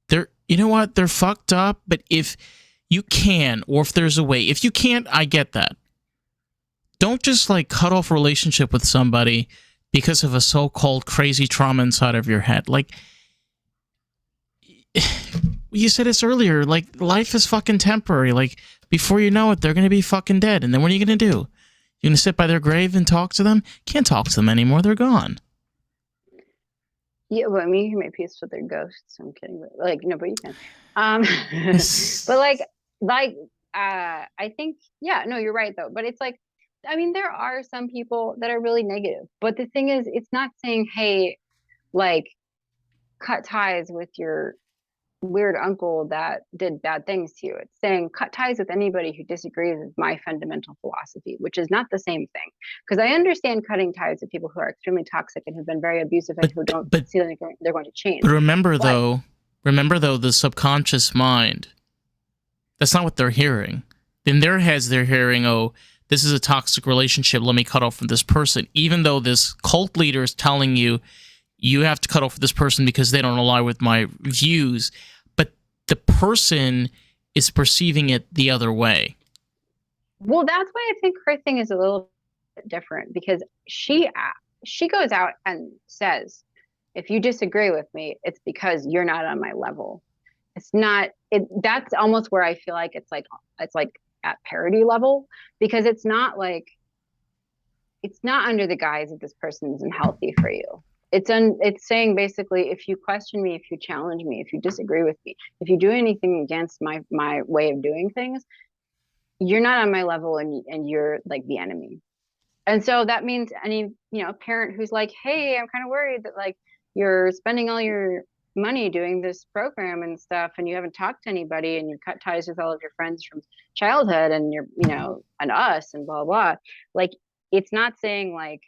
they're fucked up, but if you can, or if there's a way, if you can't, I get that. Don't just like cut off a relationship with somebody because of a so-called crazy trauma inside of your head. Like, you said this earlier, like, life is fucking temporary. Like, before you know it, they're gonna be fucking dead, and then what are you gonna do? You're gonna sit by their grave and talk to them? Can't talk to them anymore. They're gone.
Yeah, well, I mean, you can make peace with their ghosts. I'm kidding, but like, no, but you can. But I think, yeah, no, you're right though. But it's like, I mean, there are some people that are really negative. But the thing is, it's not saying, hey, like, cut ties with your weird uncle that did bad things to you. It's saying cut ties with anybody who disagrees with my fundamental philosophy, which is not the same thing. Because I understand cutting ties with people who are extremely toxic and who've been very abusive and who don't see that they're going to change.
But remember though, the subconscious mind, that's not what they're hearing. In their heads, they're hearing, oh, this is a toxic relationship, let me cut off from this person. Even though this cult leader is telling you, you have to cut off with this person because they don't align with my views. But the person is perceiving it the other way.
Well, that's why I think her thing is a little bit different, because she goes out and says, if you disagree with me, it's because you're not on my level. It's not it. That's almost where I feel like it's like at parody level, because it's not under the guise of this person isn't healthy for you. It's saying basically, if you question me, if you challenge me, if you disagree with me, if you do anything against my way of doing things, you're not on my level, and you're like the enemy. And so that means any, parent who's like, hey, I'm kind of worried that like you're spending all your money doing this program and stuff, and you haven't talked to anybody, and you cut ties with all of your friends from childhood, and you're, and us, and blah blah. Like, it's not saying like,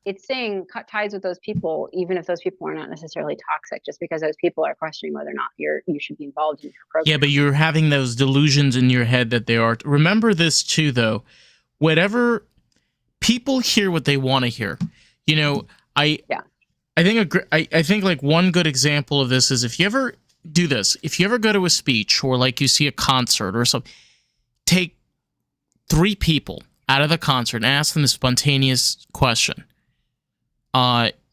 it's saying cut ties with those people, even if those people are not necessarily toxic, just because those people are questioning whether or not you should be involved in your program.
Yeah, but you're having those delusions in your head that they are. Remember this too, though. Whatever, people hear what they want to hear. I think like one good example of this is, if you ever do this, if you ever go to a speech or like you see a concert or something, take 3 people out of the concert and ask them a spontaneous question.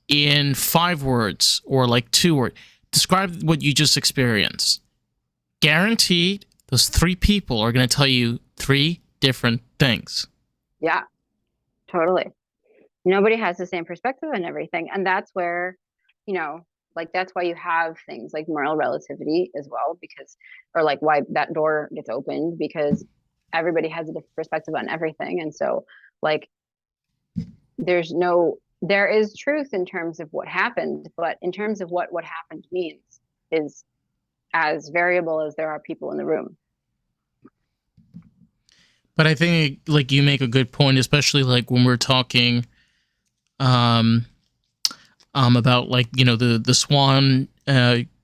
In 5 words or like 2 words, describe what you just experienced. Guaranteed, those 3 people are going to tell you 3 different things.
Yeah, totally. Nobody has the same perspective on everything. And that's where, that's why you have things like moral relativity as well, because, or like why that door gets opened, because everybody has a different perspective on everything. And so, like, there's no there is truth in terms of what happened, but in terms of what happened means is as variable as there are people in the room.
But I think like you make a good point, especially like when we're talking about like, you know, the Swan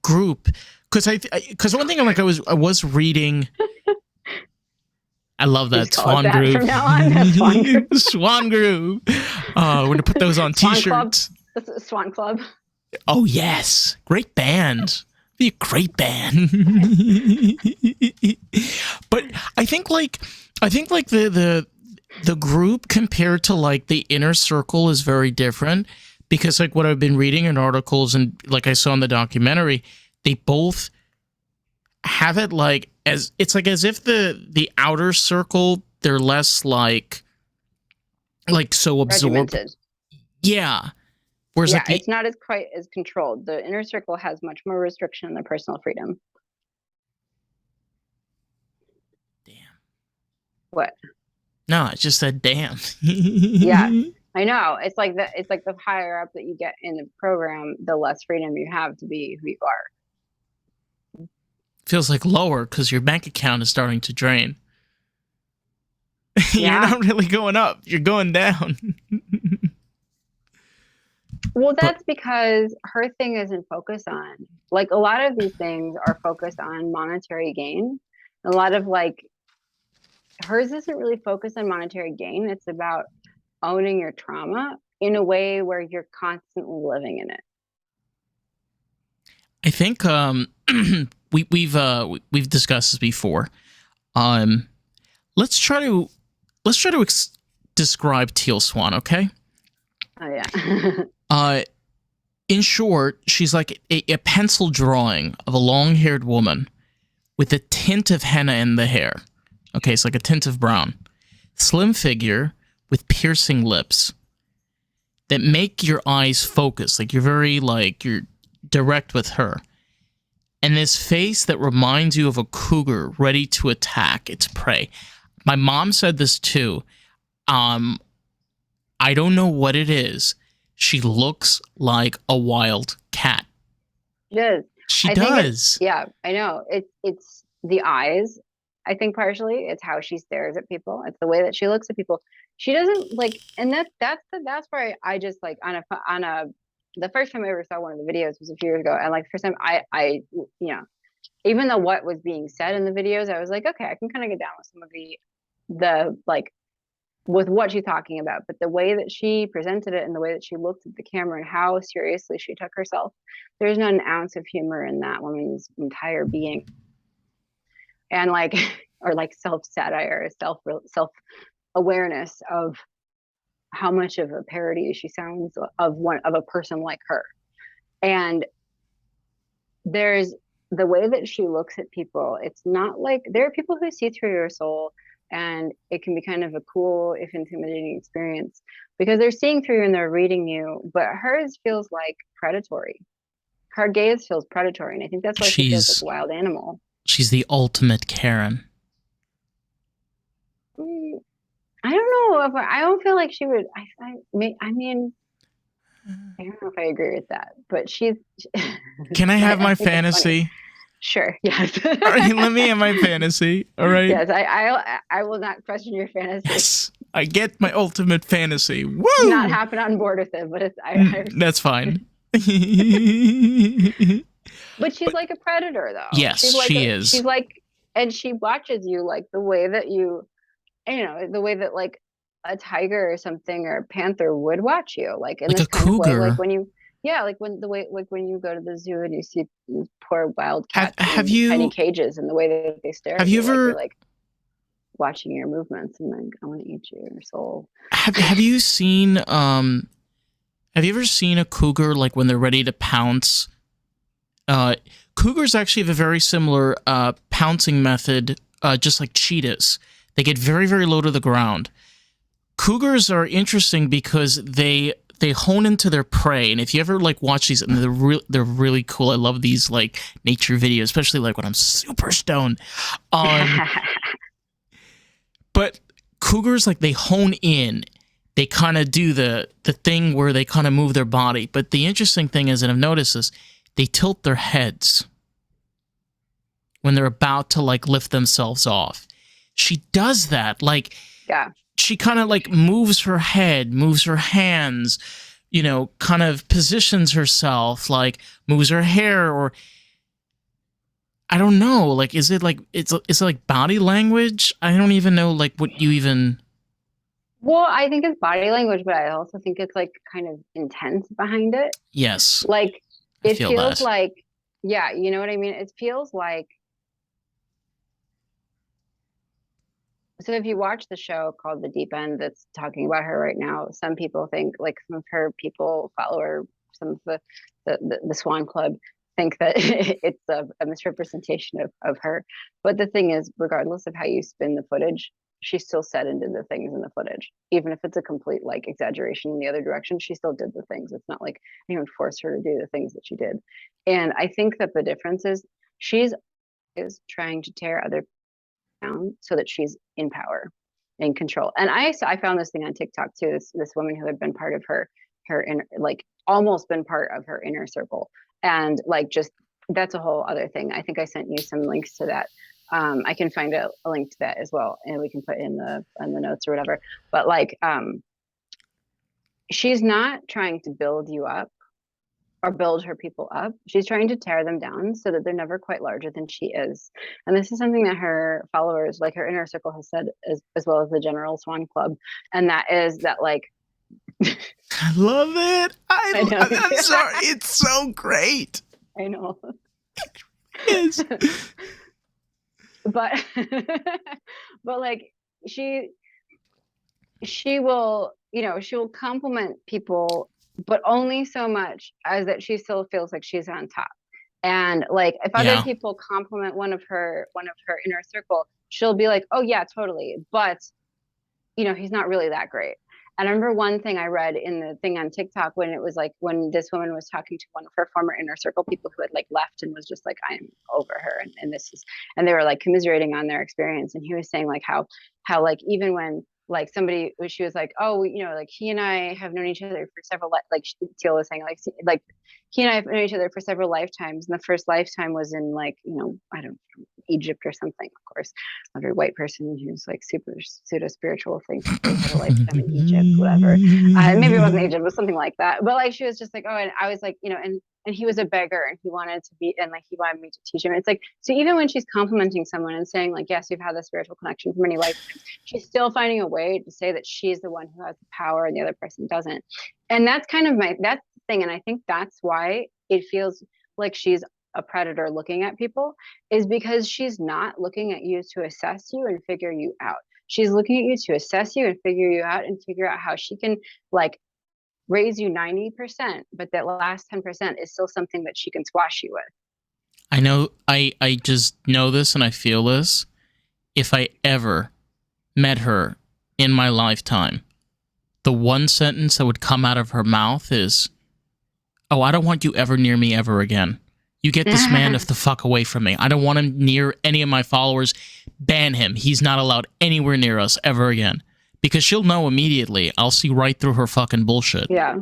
group, because one thing I was reading. I love that Swan group.
From now on, Swan group.
Swan group. We're gonna put those on T-shirts.
Swan Club.
Oh yes, great band. Be a great band. But I think the group compared to like the inner circle is very different, because like what I've been reading in articles and like I saw in the documentary, they both have it like as it's like as if the outer circle, they're less like so absorbed.
Regimented.
Yeah. Whereas
yeah,
like
it's not as quite as controlled. The inner circle has much more restriction on their personal freedom.
Damn.
What?
No, I just said damn.
Yeah, I know. It's like the higher up that you get in the program, the less freedom you have to be who you are.
Feels like lower because your bank account is starting to drain.
Yeah.
You're not really going up. You're going down.
Well, that's because her thing isn't focused on, like, a lot of these things are focused on monetary gain. A lot of like hers isn't really focused on monetary gain. It's about owning your trauma in a way where you're constantly living in it.
I think we've discussed this before. Let's try to describe Teal Swan, okay?
Oh yeah.
In short, she's like a pencil drawing of a long-haired woman with a tint of henna in the hair. Okay, it's like a tint of brown. Slim figure with piercing lips that make your eyes focus. Like you're direct with her. And this face that reminds you of a cougar ready to attack its prey. My mom said this too. I don't know what it is. She looks like a wild cat.
She does.
She does.
Yeah, I know. It's the eyes. I think partially it's how she stares at people. It's the way that she looks at people. She doesn't like, and that's where I just like the first time I ever saw one of the videos was a few years ago, and like the first time I you know, even though what was being said in the videos, I was like, okay, I can kind of get down with some of the like with what she's talking about, but the way that she presented it and the way that she looked at the camera and how seriously she took herself, there's not an ounce of humor in that woman's entire being. And like, or like self-satire, self-awareness of how much of a parody she sounds of a person like her. And there's the way that she looks at people. It's not like, there are people who see through your soul, and it can be kind of a cool, if intimidating experience, because they're seeing through you and they're reading you, but hers feels like predatory. Her gaze feels predatory, and I think that's why she feels like a wild animal.
She's the ultimate Karen.
I don't know if I don't feel like she would. I mean, I don't know if I agree with that, but she's.
Can I have my fantasy?
Sure. Yes.
All right, let me have my fantasy. All right.
Yes, I will not question your fantasy.
Yes, I get my ultimate fantasy. Woo!
Not happen on board with it, but it's.
That's fine.
But she's like a predator, though.
Yes, she is.
She's like, and she watches you like the way that you know, the way that like a tiger or something or a panther would watch you, like in
like
this
a
kind
cougar.
of way, like when you, yeah, like when the way, like when you go to the zoo and you see these poor wild cats in tiny cages, and the way that they stare.
Have you ever
like watching your movements and like, I want to eat your soul.
Have you seen Have you ever seen a cougar like when they're ready to pounce? Cougars actually have a very similar pouncing method, just like cheetahs. They get very, very low to the ground. Cougars are interesting because they hone into their prey, and if you ever like watch these, and they're really cool. I love these like nature videos, especially like when I'm super stoned. But cougars, like, they hone in they kind of do the thing where they kind of move their body. But the interesting thing is, and I've noticed this, they tilt their heads when they're about to like lift themselves off. She does that. Like,
Yeah.
she kind of like moves her head, moves her hands, you know, kind of positions herself, like moves her hair, or I don't know. Like, is it like, it's like body language? I don't even know like what you even.
Well, I think it's body language, but I also think it's like kind of intense behind it.
Yes.
Like,
I
it
feel
feels
that.
like, yeah, you know what I mean? It feels like, so if you watch the show called The Deep End that's talking about her right now, some people think, like some of her people follow her, some of the Swan Club think that it's a misrepresentation of her. But the thing is, regardless of how you spin the footage, she still said and did the things in the footage. Even if it's a complete like exaggeration in the other direction, she still did the things. It's not like anyone forced her to do the things that she did. And I think that the difference is trying to tear other down so that she's in power and control. And I found this thing on TikTok too. This woman who had been part of her inner, like almost been part of her inner circle, and like just that's a whole other thing. I think I sent you some links to that. I can find a link to that as well, and we can put in the notes or whatever. But like, she's not trying to build you up or build her people up. She's trying to tear them down so that they're never quite larger than she is. And this is something that her followers, like her inner circle, has said, as well as the General Swan Club. And that is that, like,
I love it.
I know.
I'm sorry. It's so great.
I know.
Yes.
But but like she will, you know, she will compliment people, but only so much as that she still feels like she's on top. And like if other
Yeah.
people compliment one of her inner circle, she'll be like, oh yeah, totally, but you know, he's not really that great. And I remember one thing I read in the thing on TikTok when it was like when this woman was talking to one of her former inner circle people who had like left and was just like, I'm over her, and this is, and they were like commiserating on their experience. And he was saying like how like even when like somebody, she was like, oh, you know, like he and I have known each other for several like Teal was saying like he and I have known each other for several lifetimes, and the first lifetime was in like, you know, I don't know, Egypt or something, of course, a very white person who's like super pseudo spiritual thinks they had a lifetime in Egypt, whatever. Maybe it wasn't Egypt, it was something like that. But like she was just like, oh, and I was like, you know, and he was a beggar and he wanted to be, and like he wanted me to teach him. It's like, so even when she's complimenting someone and saying like, yes, you've had this spiritual connection for many lifetimes, she's still finding a way to say that she's the one who has the power and the other person doesn't. And that's kind of that's the thing. And I think that's why it feels like she's a predator looking at people, is because she's not looking at you to assess you and figure you out. She's looking at you to assess you and figure you out and figure out how she can like raise you 90%, but that last 10% is still something that she can squash you with.
I know, I just know this and I feel this. If I ever met her in my lifetime, the one sentence that would come out of her mouth is, oh, I don't want you ever near me ever again. You get this man the fuck away from me. I don't want him near any of my followers. Ban him. He's not allowed anywhere near us ever again. Because she'll know immediately. I'll see right through her fucking bullshit.
Yeah.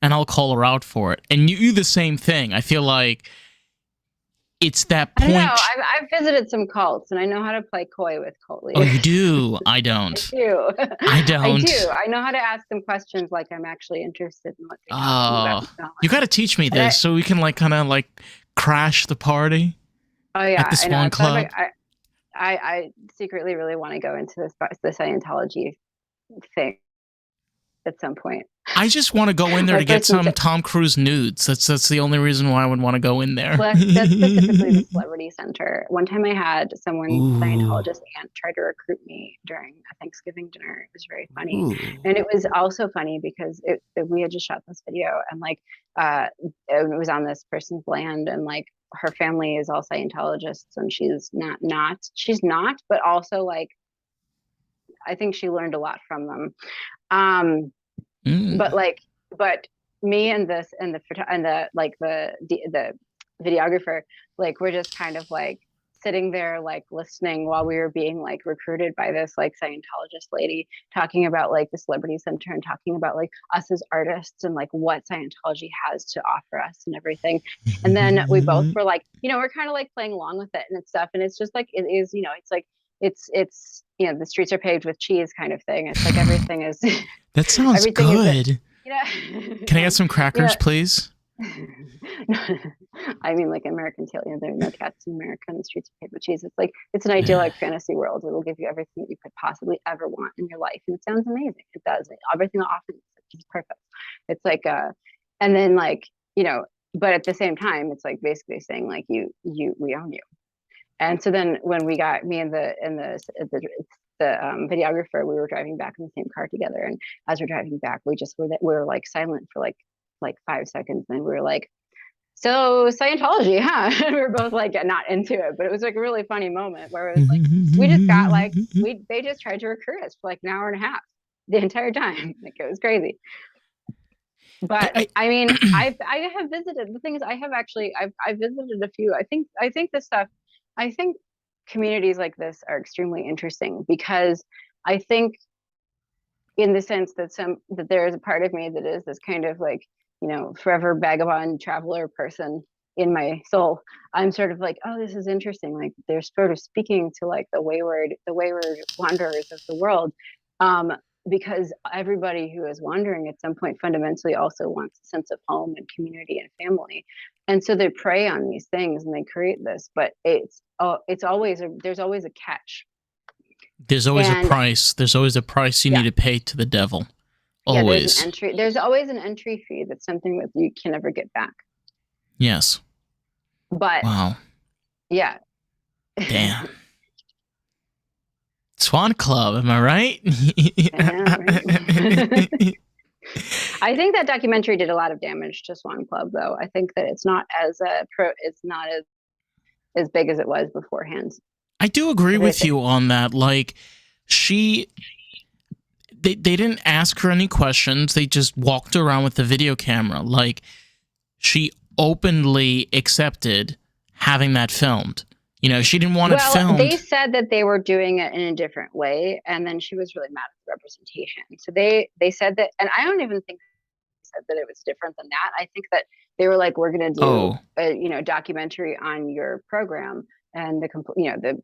And I'll call her out for it. And you do the same thing. I feel like it's that point.
I know. I've visited some cults, and I know how to play coy with cult leaders.
Oh, you do? I don't.
I do.
I don't.
I do. I know how to ask them questions like I'm actually interested in what they're talking about.
You got to teach me this so we can like kind of like crash the party.
Oh yeah,
at the Swan Club.
I secretly really want to go into the Scientology thing at some point.
I just want to go in there to get some Tom Cruise nudes. That's the only reason why I would want to go in there.
Well, that's specifically the Celebrity Center. One time I had someone, Scientologist aunt, try to recruit me during a Thanksgiving dinner. It was very funny.
Ooh.
And it was also funny because we had just shot this video, and like it was on this person's land, and like her family is all Scientologists, and she's not, but also like I think she learned a lot from them. But me and the videographer, like we're just kind of like sitting there like listening while we were being like recruited by this like Scientologist lady, talking about like the Celebrity Center and talking about like us as artists and like what Scientology has to offer us and everything. And then we both were like, we're kind of like playing along with it and stuff. And it's just like, it is, it's like, it's the streets are paved with cheese kind of thing. It's like everything is.
That sounds good. Can I get some crackers, please?
I mean, like American Tail, there are no cats in America, and the streets are paved with cheese. It's like, it's an idyllic fantasy world. It will give you everything that you could possibly ever want in your life, and it sounds amazing. It does. Everything that offers is perfect. It's like, and then like, but at the same time, it's like basically saying like we own you. And so then when we got me and the videographer, we were driving back in the same car together, and as we're driving back, we were like silent for like 5 seconds, and we were like, so Scientology, huh? And we were both like not into it, but it was like a really funny moment where it was like we just got like they just tried to recruit us for like an hour and a half the entire time. Like it was crazy. But I mean, I have visited. The thing is, I've visited a few. I think this stuff. I think communities like this are extremely interesting because I think, in the sense that there is a part of me that is this kind of like forever vagabond traveler person in my soul. I'm sort of like, oh, this is interesting. Like they're sort of speaking to like the wayward wanderers of the world. Because everybody who is wandering at some point fundamentally also wants a sense of home and community and family. And so they prey on these things and they create this, but there's always a catch.
There's always a price. There's always a price you need to pay to the devil. Always.
Yeah, there's always an entry fee. That's something that you can never get back.
Yes.
But
wow.
Yeah.
Damn. Swan Club, am I right?
I think that documentary did a lot of damage to Swan Club, though. I think that it's not as big as it was beforehand.
I do agree with you on that. Like, they didn't ask her any questions. They just walked around with the video camera. Like, she openly accepted having that filmed. She didn't want it filmed.
They said that they were doing it in a different way, and then she was really mad at the representation. So they said that, and I don't even think they said that it was different than that. I think that they were like, we're going to do a documentary on your program and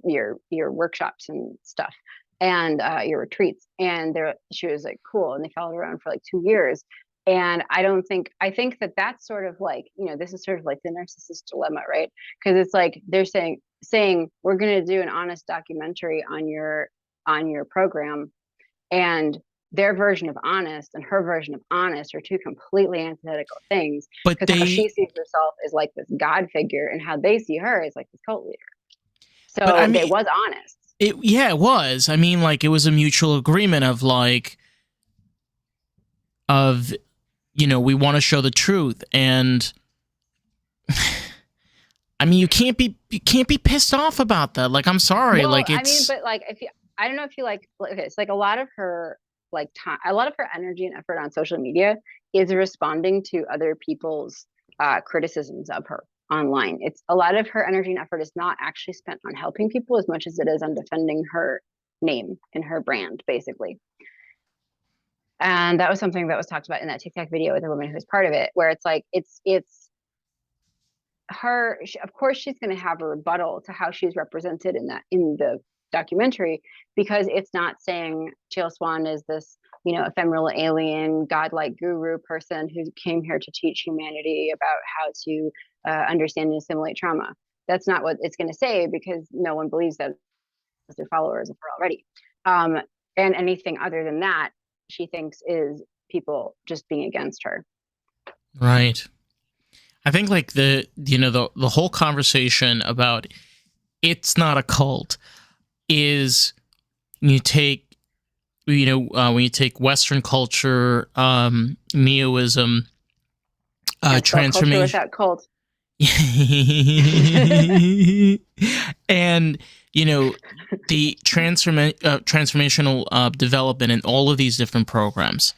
your workshops and stuff and your retreats. And she was like, cool, and they followed around for like 2 years. And I think that that's sort of like, this is sort of like the narcissist dilemma, right? Because it's like they're saying we're going to do an honest documentary on your program, and their version of honest and her version of honest are two completely antithetical things. Because how she sees herself is like this God figure, and how they see her is like this cult leader. So it was honest.
It was. I mean, like, it was a mutual agreement of like, we want to show the truth, and I mean, you can't be pissed off about that. Like, I'm sorry. Well, like, it's.
I mean, but like, I don't know if you like. Okay, it's like a lot of her time, a lot of her energy and effort on social media is responding to other people's criticisms of her online. It's a lot of her energy and effort is not actually spent on helping people as much as it is on defending her name and her brand, basically. And that was something that was talked about in that TikTok video with the woman who's part of it, where it's like, it's her, of course she's going to have a rebuttal to how she's represented in the documentary, because it's not saying Teal Swan is this, ephemeral alien, godlike guru person who came here to teach humanity about how to understand and assimilate trauma. That's not what it's going to say, because no one believes that they're followers of her already. And anything other than that, she thinks is people just being against her.
Right. I think like the whole conversation about it's not a cult is when you take Western culture, Neoism, transformation
without cult.
And the transformational development in all of these different programs.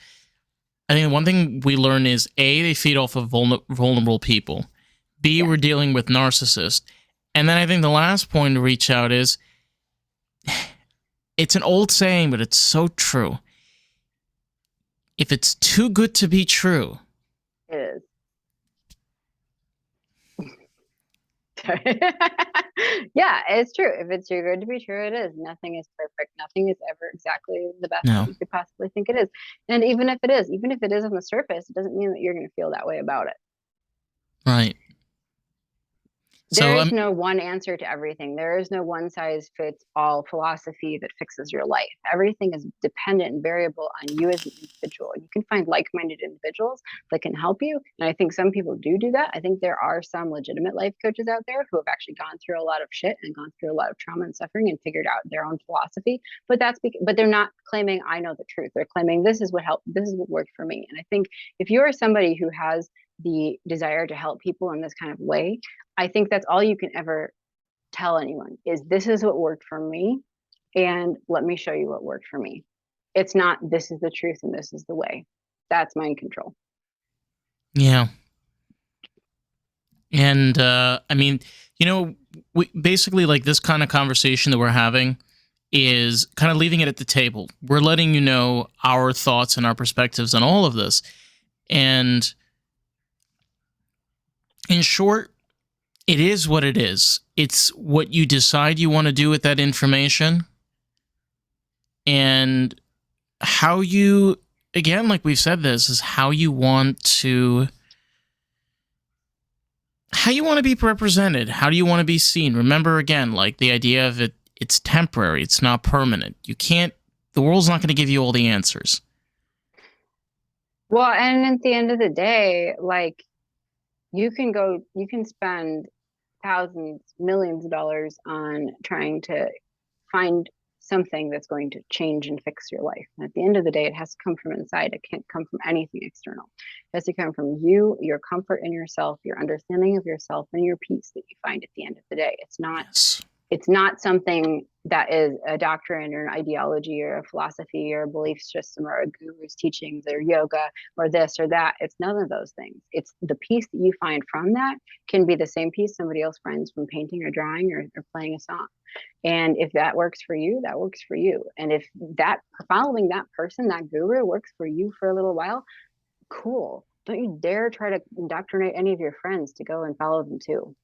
I think one thing we learn is A, they feed off of vulnerable people. B, we're dealing with narcissists. And then I think the last point to reach out is, it's an old saying, but it's so true. If it's too good to be true,
It is. Yeah, it's true. If it's too good to be true, it is. Nothing is perfect. Nothing is ever exactly the best that you could possibly think it is. And even if it is on the surface, it doesn't mean that you're going to feel that way about it.
Right.
There is no one answer to everything. There is no one size fits all philosophy that fixes your life. Everything is dependent and variable on you as an individual. You can find like-minded individuals that can help you. And I think some people do that. I think there are some legitimate life coaches out there who have actually gone through a lot of shit and gone through a lot of trauma and suffering and figured out their own philosophy. But but they're not claiming I know the truth. They're claiming this is what helped. This is what worked for me. And I think if you are somebody who has the desire to help people in this kind of way, I think that's all you can ever tell anyone is this is what worked for me, and let me show you what worked for me. It's not this is the truth and this is the way. That's mind control.
Yeah. And I mean, we basically, like, this kind of conversation that we're having is kind of leaving it at the table. We're letting you know our thoughts and our perspectives on all of this. And in short, it is what it is. It's what you decide you want to do with that information, and how you, again, like we've said, this is how you want to be represented. How do you want to be seen? Remember, again, like the idea of it's temporary. It's not permanent. The world's not going to give you all the answers.
Well, and at the end of the day, like, you can spend thousands, millions of dollars on trying to find something that's going to change and fix your life. And at the end of the day, it has to come from inside. It can't come from anything external. It has to come from you, your comfort in yourself, your understanding of yourself, and your peace that you find at the end of the day. It's not It's not something that is a doctrine or an ideology or a philosophy or a belief system or a guru's teachings or yoga or this or that. It's none of those things. It's the peace that you find from that can be the same peace somebody else finds from painting or drawing or playing a song. And if that works for you, that works for you. And if that following that person, that guru works for you for a little while, cool. Don't you dare try to indoctrinate any of your friends to go and follow them too.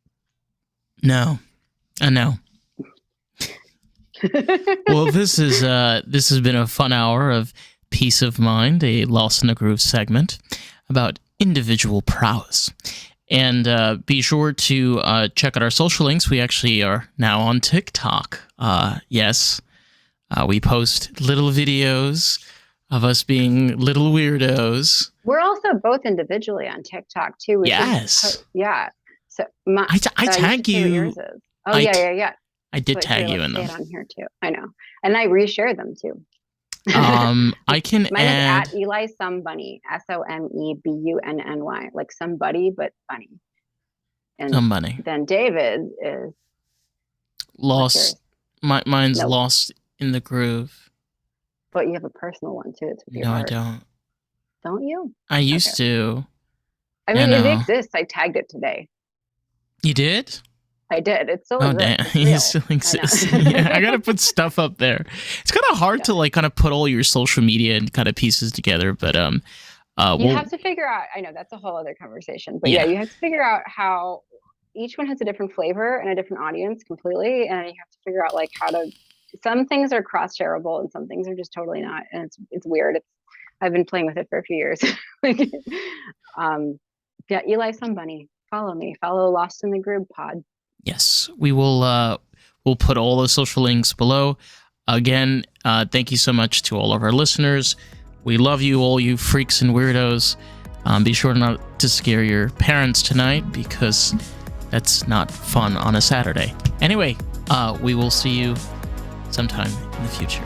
No, I know. Well, this has been a fun hour of Peace of Mind, a Lost in the Groove segment about individual prowess. And be sure to check out our social links. We actually are now on TikTok. Yes, we post little videos of us being little weirdos.
We're also both individually on TikTok too.
Yes.
Yeah. So
I tag you.
Oh, yeah.
I did tag you in them.
On here too. I know, and I reshare them too.
I can
Mine
add
is at Eli Somebunny, SOMEBUNNY, like somebody but funny. And
Somebody.
Then David is
Lost. Mine's Lost in the Groove.
But you have a personal one too. It's with your heart.
I don't.
Don't you?
I used to.
I mean, it exists. I tagged it today.
You did?
I did. It still exists.
It still exists. I gotta put stuff up there. It's kind of hard to like kind of put all your social media and kind of pieces together, but
you have to figure out. I know that's a whole other conversation, but you have to figure out how each one has a different flavor and a different audience completely, and you have to figure out like how to. Some things are cross shareable, and some things are just totally not, and it's weird. I've been playing with it for a few years. Eli Somebunny, follow me. Follow Lost in the Groove Pod.
Yes, we will. We'll put all the social links below. Again, thank you so much to all of our listeners. We love you, all you freaks and weirdos. Be sure not to scare your parents tonight because that's not fun on a Saturday. Anyway, we will see you sometime in the future.